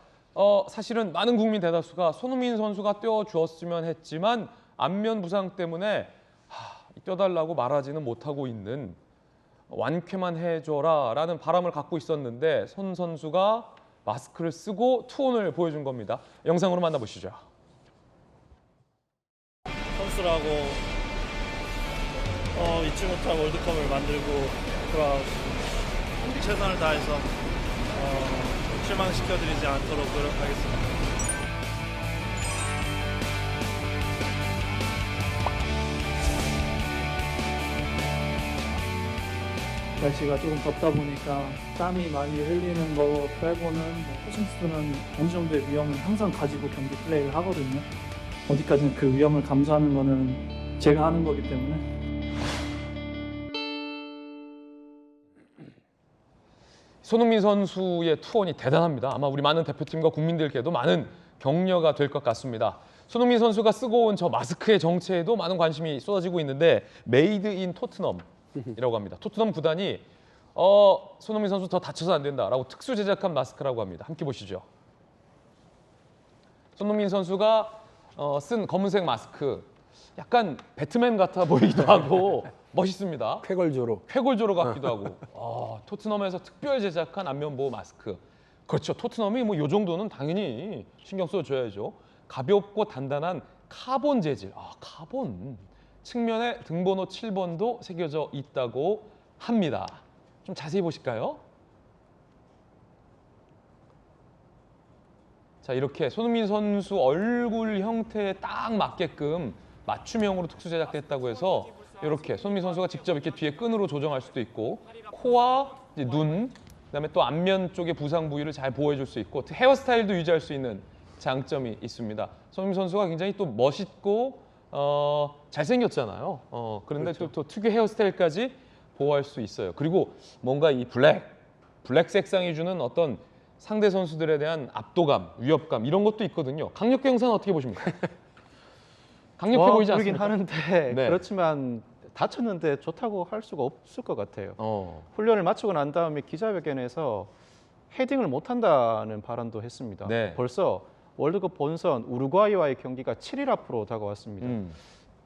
사실은 많은 국민 대다수가 손흥민 선수가 떼어주었으면 했지만 안면 부상 때문에 떼어달라고 말하지는 못하고 있는 완쾌만 해줘라 라는 바람을 갖고 있었는데 손 선수가 마스크를 쓰고 투혼을 보여준 겁니다. 영상으로 만나보시죠. 선수라고 잊지 못할 월드컵을 만들고 돌아왔습니다. 최선을 다해서 실망시켜드리지 않도록 노력하겠습니다. 날씨가 조금 덥다 보니까 땀이 많이 흘리는 거 빼고는 선수들은 어느 정도의 위험을 항상 가지고 경기 플레이를 하거든요. 어디까지는 그 위험을 감수하는 거는 제가 하는 거기 때문에. 손흥민 선수의 투혼이 대단합니다. 아마 우리 많은 대표팀과 국민들께도 많은 격려가 될 것 같습니다. 손흥민 선수가 쓰고 온 저 마스크의 정체에도 많은 관심이 쏟아지고 있는데 메이드 인 토트넘이라고 합니다. 토트넘 구단이 손흥민 선수 더 다쳐서 안 된다라고 특수 제작한 마스크라고 합니다. 함께 보시죠. 손흥민 선수가 쓴 검은색 마스크 약간 배트맨 같아 보이기도 하고 멋있습니다. 쾌골조로 같기도 하고 토트넘에서 특별 제작한 안면보호 마스크. 그렇죠. 토트넘이 뭐 이 정도는 당연히 신경 써줘야죠. 가볍고 단단한 카본 재질. 카본. 측면에 등번호 7번도 새겨져 있다고 합니다. 좀 자세히 보실까요? 자, 이렇게 손흥민 선수 얼굴 형태에 딱 맞게끔 맞춤형으로 특수 제작됐다고 해서 이렇게 손흥민 선수가 직접 이렇게 뒤에 끈으로 조정할 수도 있고 코와 이제 눈, 그다음에 또 안면 쪽의 부상 부위를 잘 보호해줄 수 있고 헤어스타일도 유지할 수 있는 장점이 있습니다. 손흥민 선수가 굉장히 또 멋있고 잘생겼잖아요. 그런데 그렇죠. 또 특유 헤어스타일까지 보호할 수 있어요. 그리고 뭔가 이 블랙 색상이 주는 어떤 상대 선수들에 대한 압도감, 위협감 이런 것도 있거든요. 강력계 영상은 어떻게 보십니까? 강력해 보이지 보이긴 않습니까? 하는데 네. 그렇지만 다쳤는데 좋다고 할 수가 없을 것 같아요. 훈련을 마치고 난 다음에 기자회견에서 헤딩을 못한다는 발언도 했습니다. 네. 벌써 월드컵 본선 우루과이와의 경기가 7일 앞으로 다가왔습니다.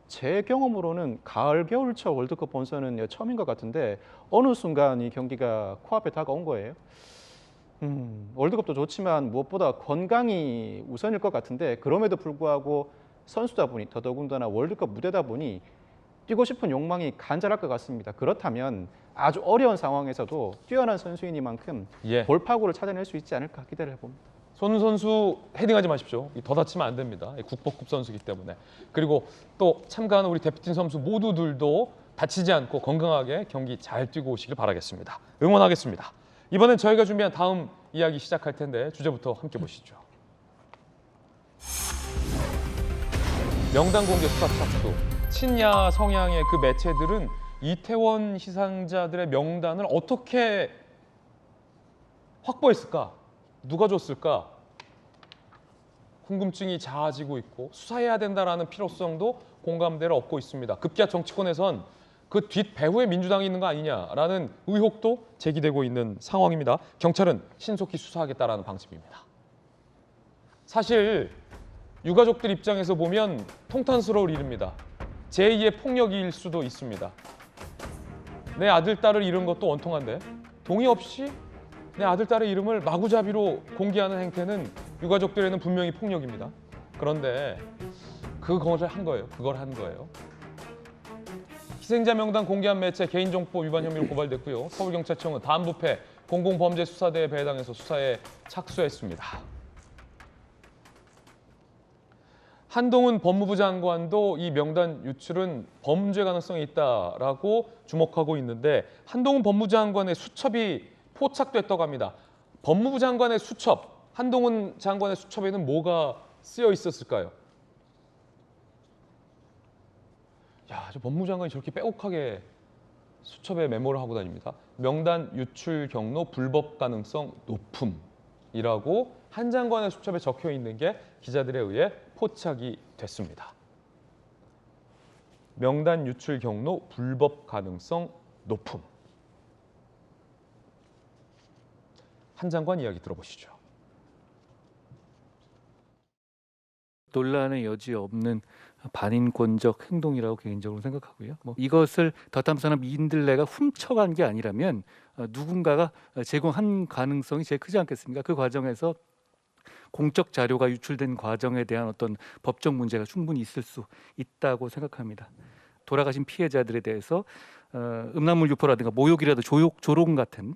제 경험으로는 가을, 겨울철 월드컵 본선은 처음인 것 같은데 어느 순간 이 경기가 코앞에 다가온 거예요. 월드컵도 좋지만 무엇보다 건강이 우선일 것 같은데 그럼에도 불구하고 선수다 보니 더더군다나 월드컵 무대다 보니 뛰고 싶은 욕망이 간절할 것 같습니다. 그렇다면 아주 어려운 상황에서도 뛰어난 선수이니만큼 돌파구를 찾아낼 수 있지 않을까 기대를 해봅니다. 손 선수 헤딩하지 마십시오. 더 다치면 안 됩니다. 국보급 선수이기 때문에. 그리고 또 참가하는 우리 대표팀 선수 모두들도 다치지 않고 건강하게 경기 잘 뛰고 오시길 바라겠습니다. 응원하겠습니다. 이번엔 저희가 준비한 다음 이야기 시작할 텐데 주제부터 함께 보시죠. 명단 공개 수사 착수. 친야 성향의 그 매체들은 이태원 희생자들의 명단을 어떻게 확보했을까? 누가 줬을까? 궁금증이 자아지고 있고 수사해야 된다라는 필요성도 공감대를 얻고 있습니다. 급기야 정치권에선 그 뒷배후에 민주당이 있는 거 아니냐라는 의혹도 제기되고 있는 상황입니다. 경찰은 신속히 수사하겠다라는 방침입니다. 사실 유가족들 입장에서 보면 통탄스러울 일입니다. 제2의 폭력일 수도 있습니다. 내 아들, 딸을 잃은 것도 원통한데 동의 없이 내 아들, 딸의 이름을 마구잡이로 공개하는 행태는 유가족들에는 분명히 폭력입니다. 그런데 그걸 한 거예요. 희생자 명단 공개한 매체 개인정보 위반 혐의로 고발됐고요. 서울경찰청은 반부패 공공범죄수사대에 배당해서 수사에 착수했습니다. 한동훈 법무부 장관도 이 명단 유출은 범죄 가능성이 있다라고 주목하고 있는데 한동훈 법무부 장관의 수첩이 포착됐다고 합니다. 법무부 장관의 수첩, 한동훈 장관의 수첩에는 뭐가 쓰여 있었을까요? 야, 저 법무부 장관이 저렇게 빼곡하게 수첩에 메모를 하고 다닙니다. 명단 유출 경로 불법 가능성 높음이라고 한 장관의 수첩에 적혀 있는 게 기자들에 의해 포착이 됐습니다. 명단 유출 경로 불법 가능성 높음. 한 장관 이야기 들어보시죠. 논란의 여지 없는 반인권적 행동이라고 개인적으로 생각하고요. 이것을 더탐사나 민들레가 훔쳐간 게 아니라면 누군가가 제공한 가능성이 제일 크지 않겠습니까? 그 과정에서 공적 자료가 유출된 과정에 대한 어떤 법적 문제가 충분히 있을 수 있다고 생각합니다. 돌아가신 피해자들에 대해서 음란물 유포라든가 모욕이라도 조롱 같은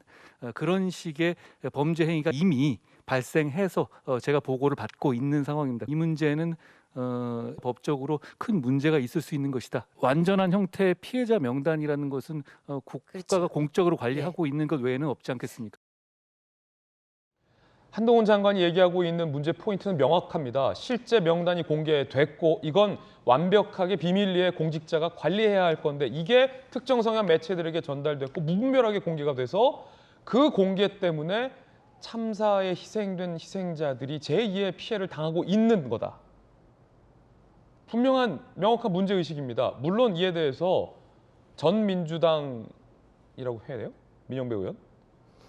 그런 식의 범죄 행위가 이미 발생해서 제가 보고를 받고 있는 상황입니다. 이 문제는 법적으로 큰 문제가 있을 수 있는 것이다. 완전한 형태의 피해자 명단이라는 것은 국가가 공적으로 관리하고 있는 것 외에는 없지 않겠습니까? 한동훈 장관이 얘기하고 있는 문제 포인트는 명확합니다. 실제 명단이 공개됐고 이건 완벽하게 비밀리에 공직자가 관리해야 할 건데 이게 특정 성향 매체들에게 전달됐고 무분별하게 공개가 돼서 그 공개 때문에 참사에 희생된 희생자들이 제2의 피해를 당하고 있는 거다. 분명한 명확한 문제의식입니다. 물론 이에 대해서 전 민주당이라고 해야 돼요? 민영배 의원?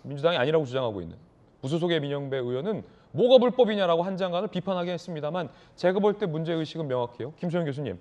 민주당이 아니라고 주장하고 있는 무소속의 민영배 의원은 뭐가 불법이냐라고 한 장관을 비판하게 했습니다만 제가 볼 때 문제의식은 명확해요. 김소영 교수님,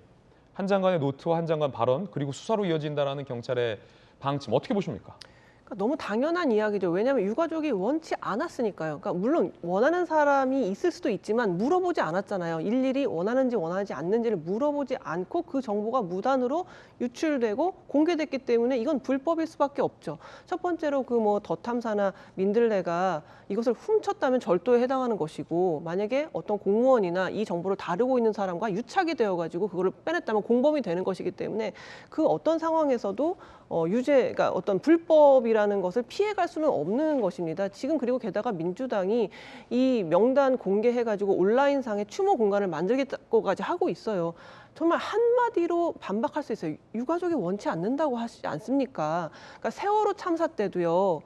한 장관의 노트와 한 장관 발언 그리고 수사로 이어진다는 경찰의 방침 어떻게 보십니까? 그러니까 너무 당연한 이야기죠. 왜냐하면 유가족이 원치 않았으니까요. 그러니까 물론 원하는 사람이 있을 수도 있지만 물어보지 않았잖아요. 일일이 원하는지 원하지 않는지를 물어보지 않고 그 정보가 무단으로 유출되고 공개됐기 때문에 이건 불법일 수밖에 없죠. 첫 번째로 그 뭐 더 탐사나 민들레가 이것을 훔쳤다면 절도에 해당하는 것이고 만약에 어떤 공무원이나 이 정보를 다루고 있는 사람과 유착이 되어가지고 그거를 빼냈다면 공범이 되는 것이기 때문에 그 어떤 상황에서도 그러니까 어떤 불법이라는 것을 피해갈 수는 없는 것입니다. 지금 그리고 게다가 민주당이 이 명단 공개해가지고 온라인상의 추모 공간을 만들겠다고까지 하고 있어요. 정말 한마디로 반박할 수 있어요. 유가족이 원치 않는다고 하시지 않습니까? 그러니까 세월호 참사 때도요.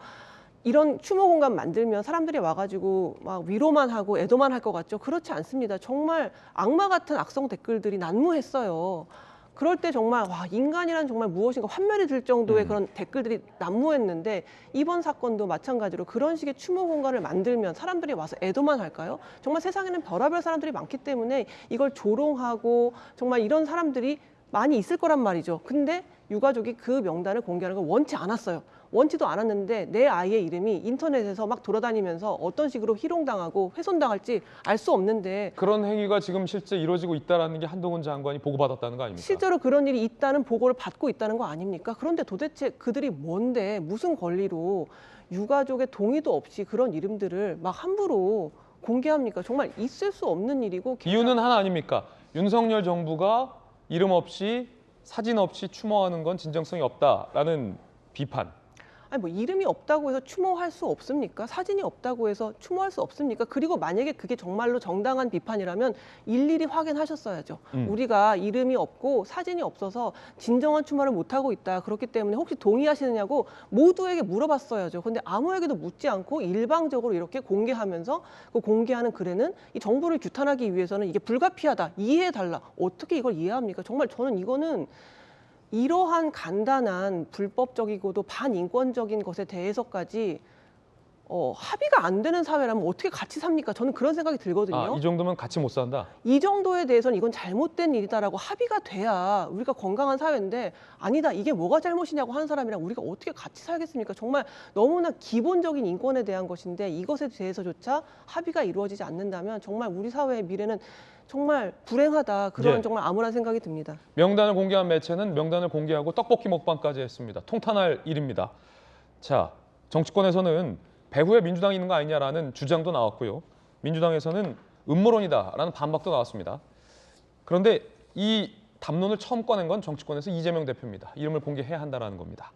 이런 추모 공간 만들면 사람들이 와가지고 막 위로만 하고 애도만 할 것 같죠? 그렇지 않습니다. 정말 악마 같은 악성 댓글들이 난무했어요. 그럴 때 정말 와 인간이란 정말 무엇인가 환멸이 들 정도의 그런 댓글들이 난무했는데 이번 사건도 마찬가지로 그런 식의 추모 공간을 만들면 사람들이 와서 애도만 할까요? 정말 세상에는 별의별 사람들이 많기 때문에 이걸 조롱하고 정말 이런 사람들이 많이 있을 거란 말이죠. 근데 유가족이 그 명단을 공개하는 걸 원치 않았어요. 원치도 않았는데 내 아이의 이름이 인터넷에서 막 돌아다니면서 어떤 식으로 희롱당하고 훼손당할지 알 수 없는데 그런 행위가 지금 실제 이루어지고 있다는 게 한동훈 장관이 보고받았다는 거 아닙니까? 실제로 그런 일이 있다는 보고를 받고 있다는 거 아닙니까? 그런데 도대체 그들이 뭔데 무슨 권리로 유가족의 동의도 없이 그런 이름들을 막 함부로 공개합니까? 정말 있을 수 없는 일이고 이유는 하나 아닙니까? 윤석열 정부가 이름 없이 사진 없이 추모하는 건 진정성이 없다라는 비판. 아니 뭐 이름이 없다고 해서 추모할 수 없습니까? 사진이 없다고 해서 추모할 수 없습니까? 그리고 만약에 그게 정말로 정당한 비판이라면 일일이 확인하셨어야죠. 우리가 이름이 없고 사진이 없어서 진정한 추모를 못하고 있다. 그렇기 때문에 혹시 동의하시느냐고 모두에게 물어봤어야죠. 근데 아무에게도 묻지 않고 일방적으로 이렇게 공개하면서 그 공개하는 글에는 이 정부를 규탄하기 위해서는 이게 불가피하다. 이해해달라. 어떻게 이걸 이해합니까? 정말 저는 이거는 이러한 간단한 불법적이고도 반인권적인 것에 대해서까지 합의가 안 되는 사회라면 어떻게 같이 삽니까? 저는 그런 생각이 들거든요. 이 정도면 같이 못 산다? 이 정도에 대해서는 이건 잘못된 일이다라고 합의가 돼야 우리가 건강한 사회인데 아니다, 이게 뭐가 잘못이냐고 하는 사람이랑 우리가 어떻게 같이 살겠습니까? 정말 너무나 기본적인 인권에 대한 것인데 이것에 대해서조차 합의가 이루어지지 않는다면 정말 우리 사회의 미래는 정말 불행하다. 그런 정말 암울한 생각이 듭니다. 명단을 공개한 매체는 명단을 공개하고 떡볶이 먹방까지 했습니다. 통탄할 일입니다. 자, 정치권에서는 배후에 민주당이 있는 거 아니냐라는 주장도 나왔고요. 민주당에서는 음모론이다라는 반박도 나왔습니다. 그런데 이 담론을 처음 꺼낸 건 정치권에서 이재명 대표입니다. 이름을 공개해야 한다는 겁니다.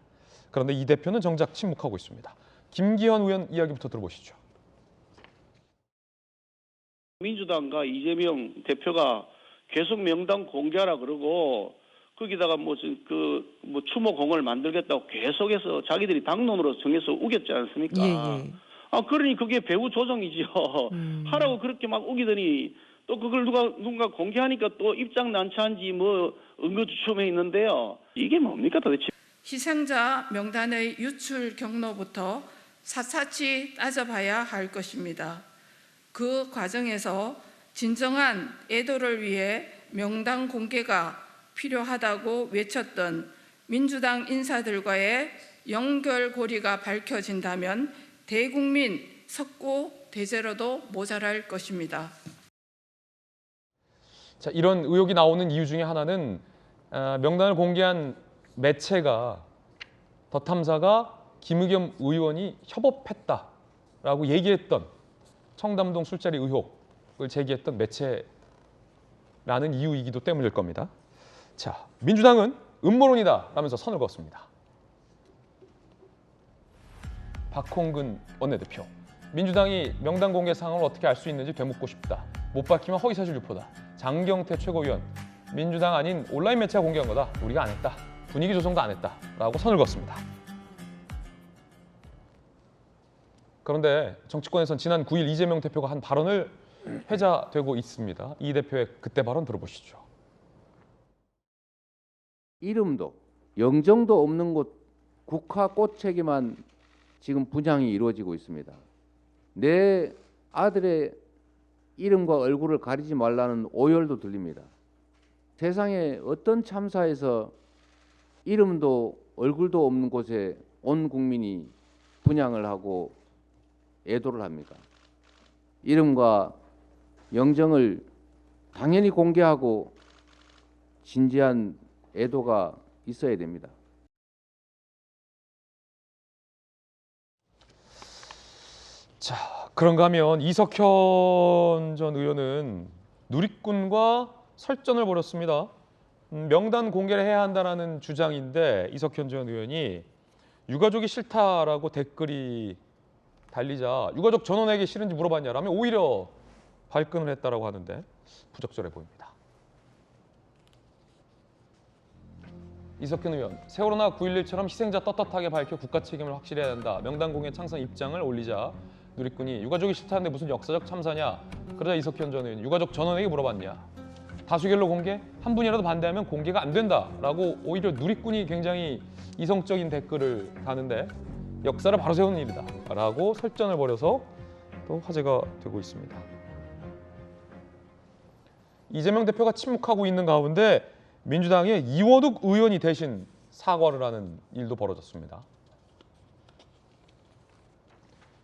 그런데 이 대표는 정작 침묵하고 있습니다. 김기현 의원 이야기부터 들어보시죠. 민주당과 이재명 대표가 계속 명단 공개하라 그러고 거기다가 추모공을 만들겠다고 계속해서 자기들이 당론으로 정해서 우겼지 않습니까? 그러니 그게 배후 조정이죠. 하라고 그렇게 막 우기더니 또 그걸 누군가 공개하니까 또 입장 난처한지 응거주춤해 있는데요. 이게 뭡니까 도대체? 희생자 명단의 유출 경로부터 샅샅이 따져봐야 할 것입니다. 그 과정에서 진정한 애도를 위해 명단 공개가 필요하다고 외쳤던 민주당 인사들과의 연결고리가 밝혀진다면 대국민 석고 대제로도 모자랄 것입니다. 자, 이런 의혹이 나오는 이유 중에 하나는 명단을 공개한 매체가 더 탐사가 김의겸 의원이 협업했다라고 얘기했던 청담동 술자리 의혹을 제기했던 매체라는 이유이기도 때문일 겁니다. 자, 민주당은 음모론이다 라면서 선을 그었습니다. 박홍근 원내대표. 민주당이 명단 공개 상황을 어떻게 알 수 있는지 되묻고 싶다. 못 밝히면 허위사실 유포다. 장경태 최고위원. 민주당 아닌 온라인 매체가 공개한 거다. 우리가 안 했다. 분위기 조성도 안 했다. 라고 선을 그었습니다. 그런데 정치권에선 지난 9일 이재명 대표가 한 발언을 회자되고 있습니다. 이 대표의 그때 발언 들어보시죠. 이름도 영정도 없는 곳 국화 꽃책에만 지금 분양이 이루어지고 있습니다. 내 아들의 이름과 얼굴을 가리지 말라는 오열도 들립니다. 세상에 어떤 참사에서 이름도 얼굴도 없는 곳에 온 국민이 분양을 하고 애도를 합니까? 이름과 영정을 당연히 공개하고 진지한 애도가 있어야 됩니다. 자, 그런가 하면 이석현 전 의원은 누리꾼과 설전을 벌였습니다. 명단 공개를 해야 한다는 주장인데 이석현 전 의원이 유가족이 싫다라고 댓글이 달리자 유가족 전원에게 싫은지 물어봤냐라면 오히려 발끈을 했다라고 하는데 부적절해 보입니다. 이석현 의원, 세월호나 9.11처럼 희생자 떳떳하게 밝혀 국가 책임을 확실해야 한다. 명단 공개 찬성 입장을 올리자 누리꾼이 유가족이 싫다는데 무슨 역사적 참사냐. 그러자 이석현 전 의원, 유가족 전원에게 물어봤냐. 다수결로 공개? 한 분이라도 반대하면 공개가 안 된다라고 오히려 누리꾼이 굉장히 이성적인 댓글을 다는데 역사를 바로 세우는 일이다 라고 설전을 벌여서 또 화제가 되고 있습니다. 이재명 대표가 침묵하고 있는 가운데 민주당의 이원욱 의원이 대신 사과를 하는 일도 벌어졌습니다.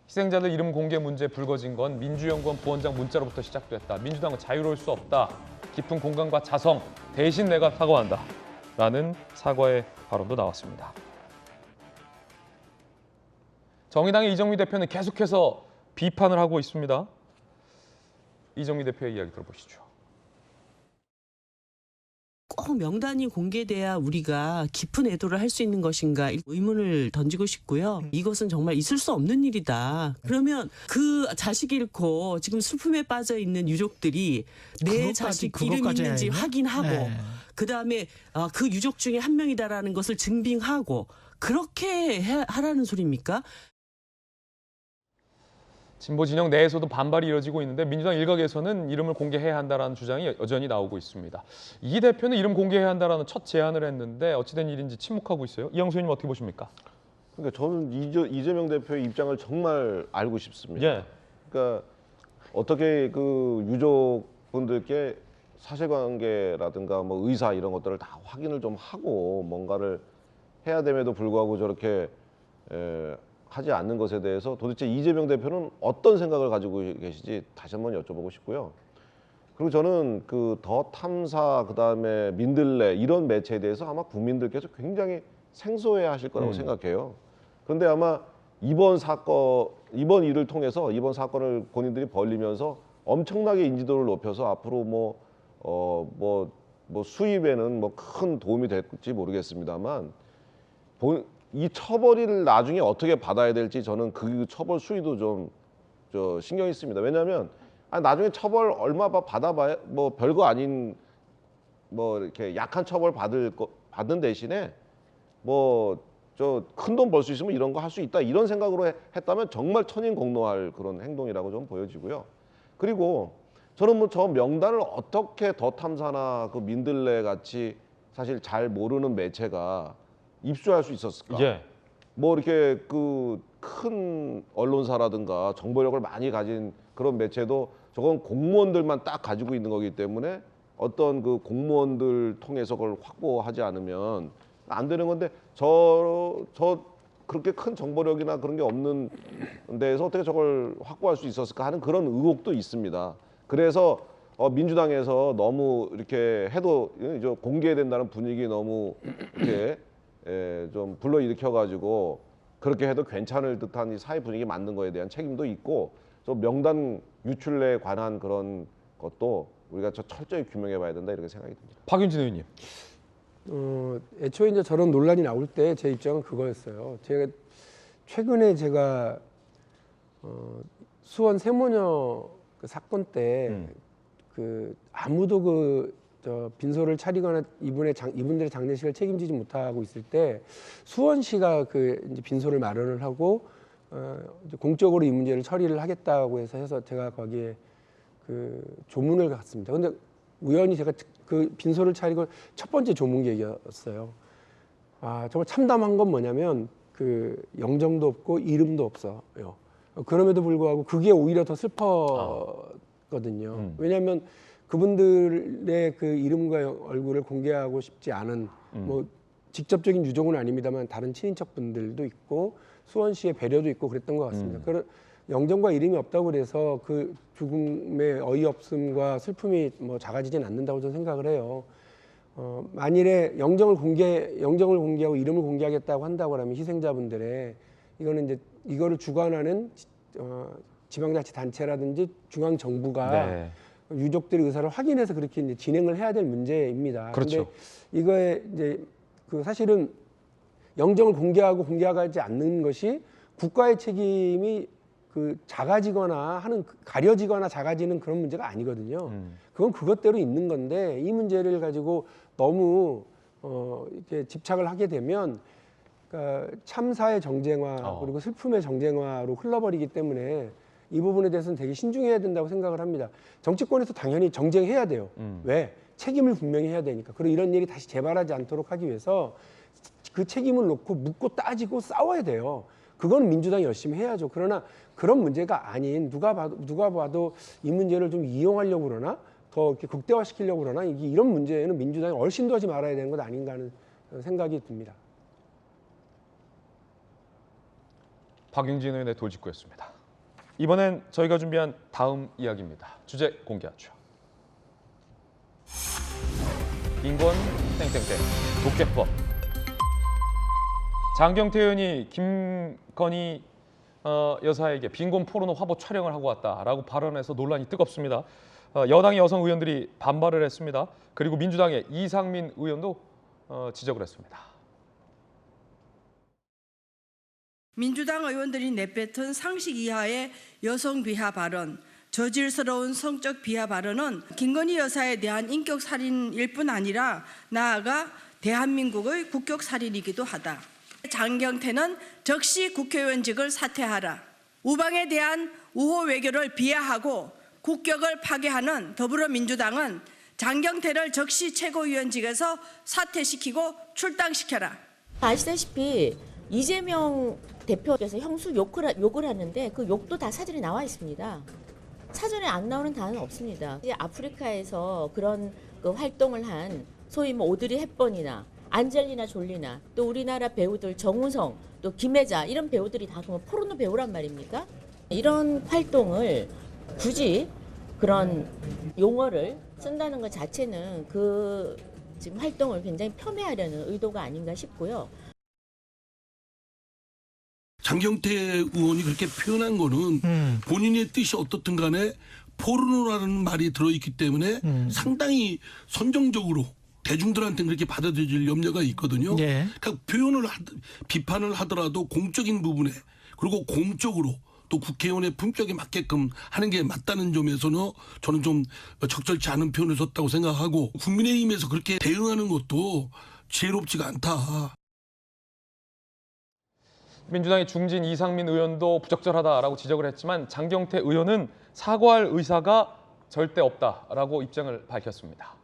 희생자들 이름 공개 문제 불거진 건 민주연구원 부원장 문자로부터 시작됐다. 민주당은 자유로울 수 없다. 깊은 공감과 자성, 대신 내가 사과한다. 라는 사과의 발언도 나왔습니다. 정의당의 이정미 대표는 계속해서 비판을 하고 있습니다. 이정미 대표의 이야기 들어보시죠. 꼭 명단이 공개돼야 우리가 깊은 애도를 할 수 있는 것인가 의문을 던지고 싶고요. 이것은 정말 있을 수 없는 일이다. 그러면 그 자식 잃고 지금 슬픔에 빠져 있는 유족들이 내 자식 이름이 있는지 확인하고 그다음에 그 유족 중에 한 명이다라는 것을 증빙하고 그렇게 하라는 소리입니까? 진보 진영 내에서도 반발이 이어지고 있는데 민주당 일각에서는 이름을 공개해야 한다는 주장이 여전히 나오고 있습니다. 이 대표는 이름 공개해야 한다는 첫 제안을 했는데 어찌된 일인지 침묵하고 있어요. 이영수 의원님 어떻게 보십니까? 그러니까 저는 이재명 대표의 입장을 정말 알고 싶습니다. 예. 그러니까 어떻게 그 유족분들께 사실관계라든가 뭐 의사 이런 것들을 다 확인을 좀 하고 뭔가를 해야 됨에도 불구하고 저렇게 하지 않는 것에 대해서 도대체 이재명 대표는 어떤 생각을 가지고 계시지 다시 한번 여쭤보고 싶고요. 그리고 저는 그 더 탐사 그다음에 민들레 이런 매체에 대해서 아마 국민들께서 굉장히 생소해하실 거라고 생각해요. 그런데 아마 이번 일을 통해서 이번 사건을 본인들이 벌리면서 엄청나게 인지도를 높여서 앞으로 뭐 수입에는 뭐 큰 도움이 될지 모르겠습니다만 이 처벌을 나중에 어떻게 받아야 될지 저는 그 처벌 수위도 좀 신경이 쓰입니다. 왜냐하면 나중에 처벌 얼마 받아봐야 뭐 별거 아닌 뭐 이렇게 약한 처벌 받는 대신에 뭐 큰 돈 벌 수 있으면 이런 거 할 수 있다 이런 생각으로 했다면 정말 천인공노할 그런 행동이라고 좀 보여지고요. 그리고 저는 뭐 저 명단을 어떻게 더 탐사나 그 민들레 같이 사실 잘 모르는 매체가 입수할 수 있었을까? 예. 뭐 이렇게 그 큰 언론사라든가 정보력을 많이 가진 그런 매체도 저건 공무원들만 딱 가지고 있는 거기 때문에 어떤 그 공무원들 통해서 그걸 확보하지 않으면 안 되는 건데 저 그렇게 큰 정보력이나 그런 게 없는 데에서 어떻게 저걸 확보할 수 있었을까 하는 그런 의혹도 있습니다. 그래서 민주당에서 너무 이렇게 해도 공개해야 된다는 분위기 너무 이렇게 좀 불러일으켜가지고 그렇게 해도 괜찮을 듯한 이 사회 분위기 만든 거에 대한 책임도 있고 또 명단 유출에 관한 그런 것도 우리가 철저히 규명해봐야 된다 이렇게 생각이 듭니다. 박윤진 의원님. 애초에 이제 저런 논란이 나올 때 제 입장은 그거였어요. 최근에 제가 수원 세모녀 그 사건 때 그 아무도 빈소를 차리거나 이분들의 장례식을 책임지지 못하고 있을 때 수원시가 이제 빈소를 마련을 하고 이제 공적으로 이 문제를 처리를 하겠다고 해서 제가 거기에 조문을 갔습니다. 근데 우연히 제가 그 빈소를 차리고 첫 번째 조문객이었어요. 정말 참담한 건 뭐냐면 영정도 없고 이름도 없어요. 그럼에도 불구하고 그게 오히려 더 슬퍼거든요. 왜냐하면 그분들의 이름과 얼굴을 공개하고 싶지 않은 뭐 직접적인 유족은 아닙니다만 다른 친인척분들도 있고 수원시의 배려도 있고 그랬던 것 같습니다. 영정과 이름이 없다고 그래서 그 죽음의 어이없음과 슬픔이 뭐 작아지진 않는다고 저는 생각을 해요. 만일에 영정을 공개하고 이름을 공개하겠다고 한다고 하면 희생자분들의 이거는 이제 이거를 주관하는 지방자치단체라든지 중앙정부가 유족들의 의사를 확인해서 그렇게 이제 진행을 해야 될 문제입니다. 그렇죠. 근데 이거에 이제 사실은 영정을 공개하지 않는 것이 국가의 책임이 작아지거나 가려지거나 작아지는 그런 문제가 아니거든요. 그건 그것대로 있는 건데 이 문제를 가지고 너무 이렇게 집착을 하게 되면 참사의 정쟁화 그리고 슬픔의 정쟁화로 흘러버리기 때문에 이 부분에 대해서는 되게 신중해야 된다고 생각을 합니다. 정치권에서 당연히 정쟁해야 돼요. 왜? 책임을 분명히 해야 되니까. 그리고 이런 일이 다시 재발하지 않도록 하기 위해서 그 책임을 놓고 묻고 따지고 싸워야 돼요. 그건 민주당이 열심히 해야죠. 그러나 그런 문제가 아닌 누가 봐도 이 문제를 좀 이용하려고 그러나 더 이렇게 극대화시키려고 그러나 이런 문제에는 민주당이 얼씬도 하지 말아야 되는 것 아닌가 하는 생각이 듭니다. 박용진 의원의 돌직구였습니다. 이번엔 저희가 준비한 다음 이야기입니다. 주제 공개하죠. 빈곤 땡땡땡 도깨법. 장경태 의원이 김건희 여사에게 빈곤 포르노 화보 촬영을 하고 왔다라고 발언해서 논란이 뜨겁습니다. 여당의 여성 의원들이 반발을 했습니다. 그리고 민주당의 이상민 의원도 지적을 했습니다. 민주당 의원들이 내뱉은 상식 이하의 여성 비하 발언, 저질스러운 성적 비하 발언은 김건희 여사에 대한 인격 살인일 뿐 아니라 나아가 대한민국의 국격 살인이기도 하다. 장경태는 즉시 국회의원직을 사퇴하라. 우방에 대한 우호 외교를 비하하고 국격을 파괴하는 더불어민주당은 장경태를 즉시 최고위원직에서 사퇴시키고 출당시켜라. 아시다시피 이재명 대표께서 형수 욕을 하는데 그 욕도 다 사전에 나와 있습니다. 사전에 안 나오는 단어는 없습니다. 이제 아프리카에서 그런 활동을 한 소위 오드리 헵번이나 안젤리나 졸리나 또 우리나라 배우들 정우성 또 김혜자 이런 배우들이 다 그러면 포르노 배우란 말입니까? 이런 활동을 굳이 그런 용어를 쓴다는 것 자체는 지금 활동을 굉장히 폄훼하려는 의도가 아닌가 싶고요. 장경태 의원이 그렇게 표현한 거는 본인의 뜻이 어떻든 간에 포르노라는 말이 들어있기 때문에 상당히 선정적으로 대중들한테는 그렇게 받아들일 염려가 있거든요. 그러니까 비판을 하더라도 공적인 부분에 그리고 공적으로 또 국회의원의 품격에 맞게끔 하는 게 맞다는 점에서는 저는 좀 적절치 않은 표현을 썼다고 생각하고 국민의힘에서 그렇게 대응하는 것도 지혜롭지가 않다. 민주당의 중진 이상민 의원도 부적절하다라고 지적을 했지만 장경태 의원은 사과할 의사가 절대 없다라고 입장을 밝혔습니다.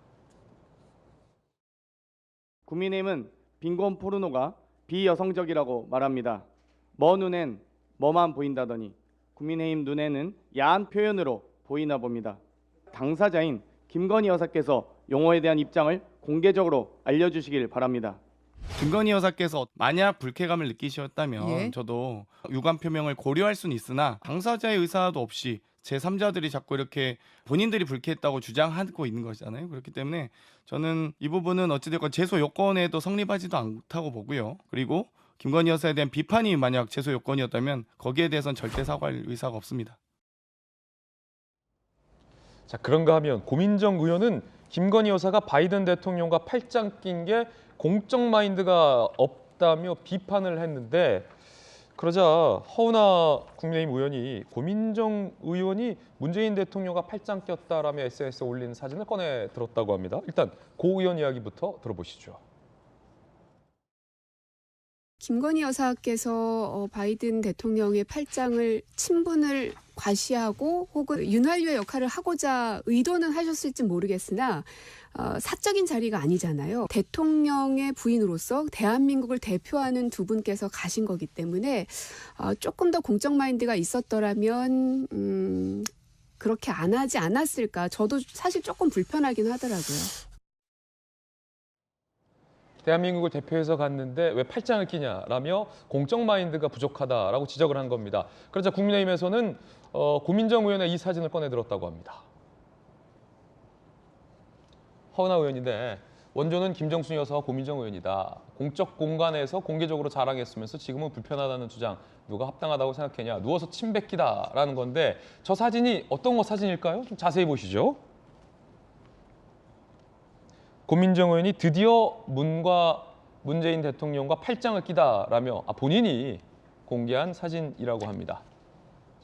국민의힘은 빈곤 포르노가 비여성적이라고 말합니다. 뭐 눈엔 뭐만 보인다더니 국민의힘 눈에는 야한 표현으로 보이나 봅니다. 당사자인 김건희 여사께서 용어에 대한 입장을 공개적으로 알려주시길 바랍니다. 김건희 여사께서 만약 불쾌감을 느끼셨다면 예. 저도 유감 표명을 고려할 수는 있으나 당사자의 의사도 없이 제3자들이 자꾸 이렇게 본인들이 불쾌했다고 주장하고 있는 것이잖아요. 그렇기 때문에 저는 이 부분은 어찌됐건 제소 요건에도 성립하지도 않다고 보고요. 그리고 김건희 여사에 대한 비판이 만약 제소 요건이었다면 거기에 대해서는 절대 사과할 의사가 없습니다. 자, 그런가 하면 고민정 의원은 김건희 여사가 바이든 대통령과 팔짱 낀 게 공적 마인드가 없다며 비판을 했는데, 그러자 허은하 국민의힘 의원이 고민정 의원이 문재인 대통령과 팔짱 꼈다라며 SNS에 올린 사진을 꺼내 들었다고 합니다. 일단 고 의원 이야기부터 들어보시죠. 김건희 여사께서 바이든 대통령의 팔짱을 친분을 과시하고 혹은 윤활유의 역할을 하고자 의도는 하셨을지 모르겠으나 사적인 자리가 아니잖아요. 대통령의 부인으로서 대한민국을 대표하는 두 분께서 가신 거기 때문에 조금 더 공적 마인드가 있었더라면 그렇게 안 하지 않았을까. 저도 사실 조금 불편하긴 하더라고요. 대한민국을 대표해서 갔는데 왜 팔짱을 끼냐라며 공적 마인드가 부족하다라고 지적을 한 겁니다. 그러자 국민의힘에서는 고민정 의원의 이 사진을 꺼내들었다고 합니다. 허은하 의원인데 원조는 김정순 여사와 고민정 의원이다. 공적 공간에서 공개적으로 자랑했으면서 지금은 불편하다는 주장. 누가 합당하다고 생각했냐. 누워서 침 뱉기다라는 건데 저 사진이 어떤 사진일까요? 좀 자세히 보시죠. 고민정 의원이 드디어 문재인 대통령과 팔짱을 끼다라며 본인이 공개한 사진이라고 합니다.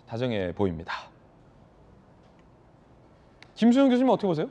다정해 보입니다. 김수영 교수님 어떻게 보세요?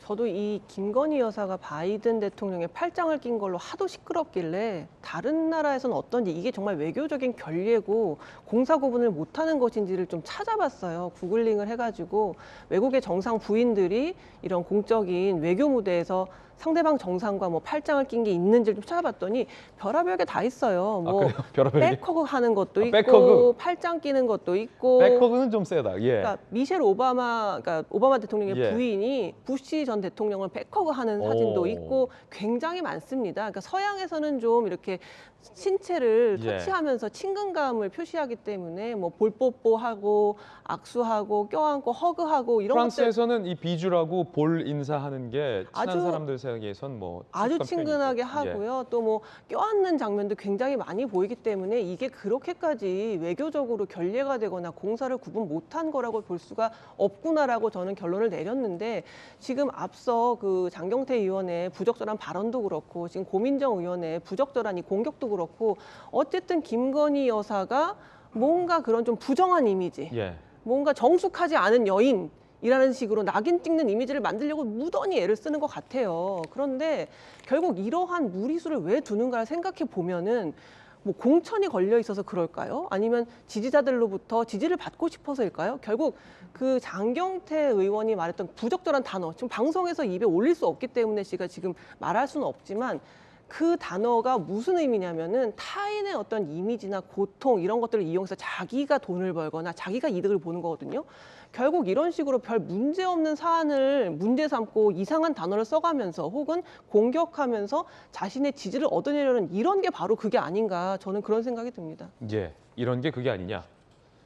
저도 이 김건희 여사가 바이든 대통령의 팔짱을 낀 걸로 하도 시끄럽길래 다른 나라에서는 어떤지, 이게 정말 외교적인 결례고 공사 구분을 못하는 것인지를 좀 찾아봤어요. 구글링을 해가지고 외국의 정상 부인들이 이런 공적인 외교 무대에서 상대방 정상과 뭐 팔짱을 낀 게 있는지를 좀 찾아봤더니 별의별 게 다 있어요. 뭐 백허그 하는 것도 있고, 백허그. 팔짱 끼는 것도 있고. 백허그는 좀 세다. 예. 그러니까 미셸 오바마, 그러니까 오바마 대통령의 예. 부인이 부시 전 대통령을 백허그 하는 사진도 있고 굉장히 많습니다. 그러니까 서양에서는 좀 이렇게 신체를 예. 터치하면서 친근감을 표시하기 때문에 뭐 볼뽀뽀하고 악수하고 껴안고 허그하고 이런 프랑스에서는 이 비주라고 볼 인사하는 게 친한 아주- 사람들 사이에선 뭐 아주 익숙한 친근하게 편이죠. 예. 하고요. 또 뭐 껴안는 장면도 굉장히 많이 보이기 때문에 이게 그렇게까지 외교적으로 결례가 되거나 공사를 구분 못한 거라고 볼 수가 없구나라고 저는 결론을 내렸는데, 지금 앞서 그 장경태 의원의 부적절한 발언도 그렇고 지금 고민정 의원의 부적절한 이 공격도 그렇고 어쨌든 김건희 여사가 뭔가 그런 좀 부정한 이미지, 예. 뭔가 정숙하지 않은 여인이라는 식으로 낙인 찍는 이미지를 만들려고 무던히 애를 쓰는 것 같아요. 그런데 결국 이러한 무리수를 왜 두는가를 생각해 보면은 뭐 공천이 걸려 있어서 그럴까요? 아니면 지지자들로부터 지지를 받고 싶어서일까요? 결국 그 장경태 의원이 말했던 부적절한 단어, 지금 방송에서 입에 올릴 수 없기 때문에 제가 지금 말할 수는 없지만 그 단어가 무슨 의미냐면은 타인의 어떤 이미지나 고통 이런 것들을 이용해서 자기가 돈을 벌거나 자기가 이득을 보는 거거든요. 결국 이런 식으로 별 문제 없는 사안을 문제 삼고 이상한 단어를 써가면서 혹은 공격하면서 자신의 지지를 얻어내려는 이런 게 바로 그게 아닌가, 저는 그런 생각이 듭니다. 예, 이런 게 그게 아니냐.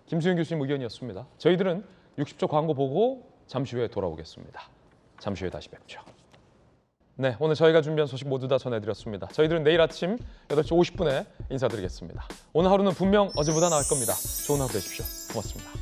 김수영 교수님 의견이었습니다. 저희들은 60초 광고 보고 잠시 후에 돌아오겠습니다. 잠시 후에 다시 뵙죠. 네, 오늘 저희가 준비한 소식 모두 다 전해드렸습니다. 저희들은 내일 아침 8시 50분에 인사드리겠습니다. 오늘 하루는 분명 어제보다 나을 겁니다. 좋은 하루 되십시오. 고맙습니다.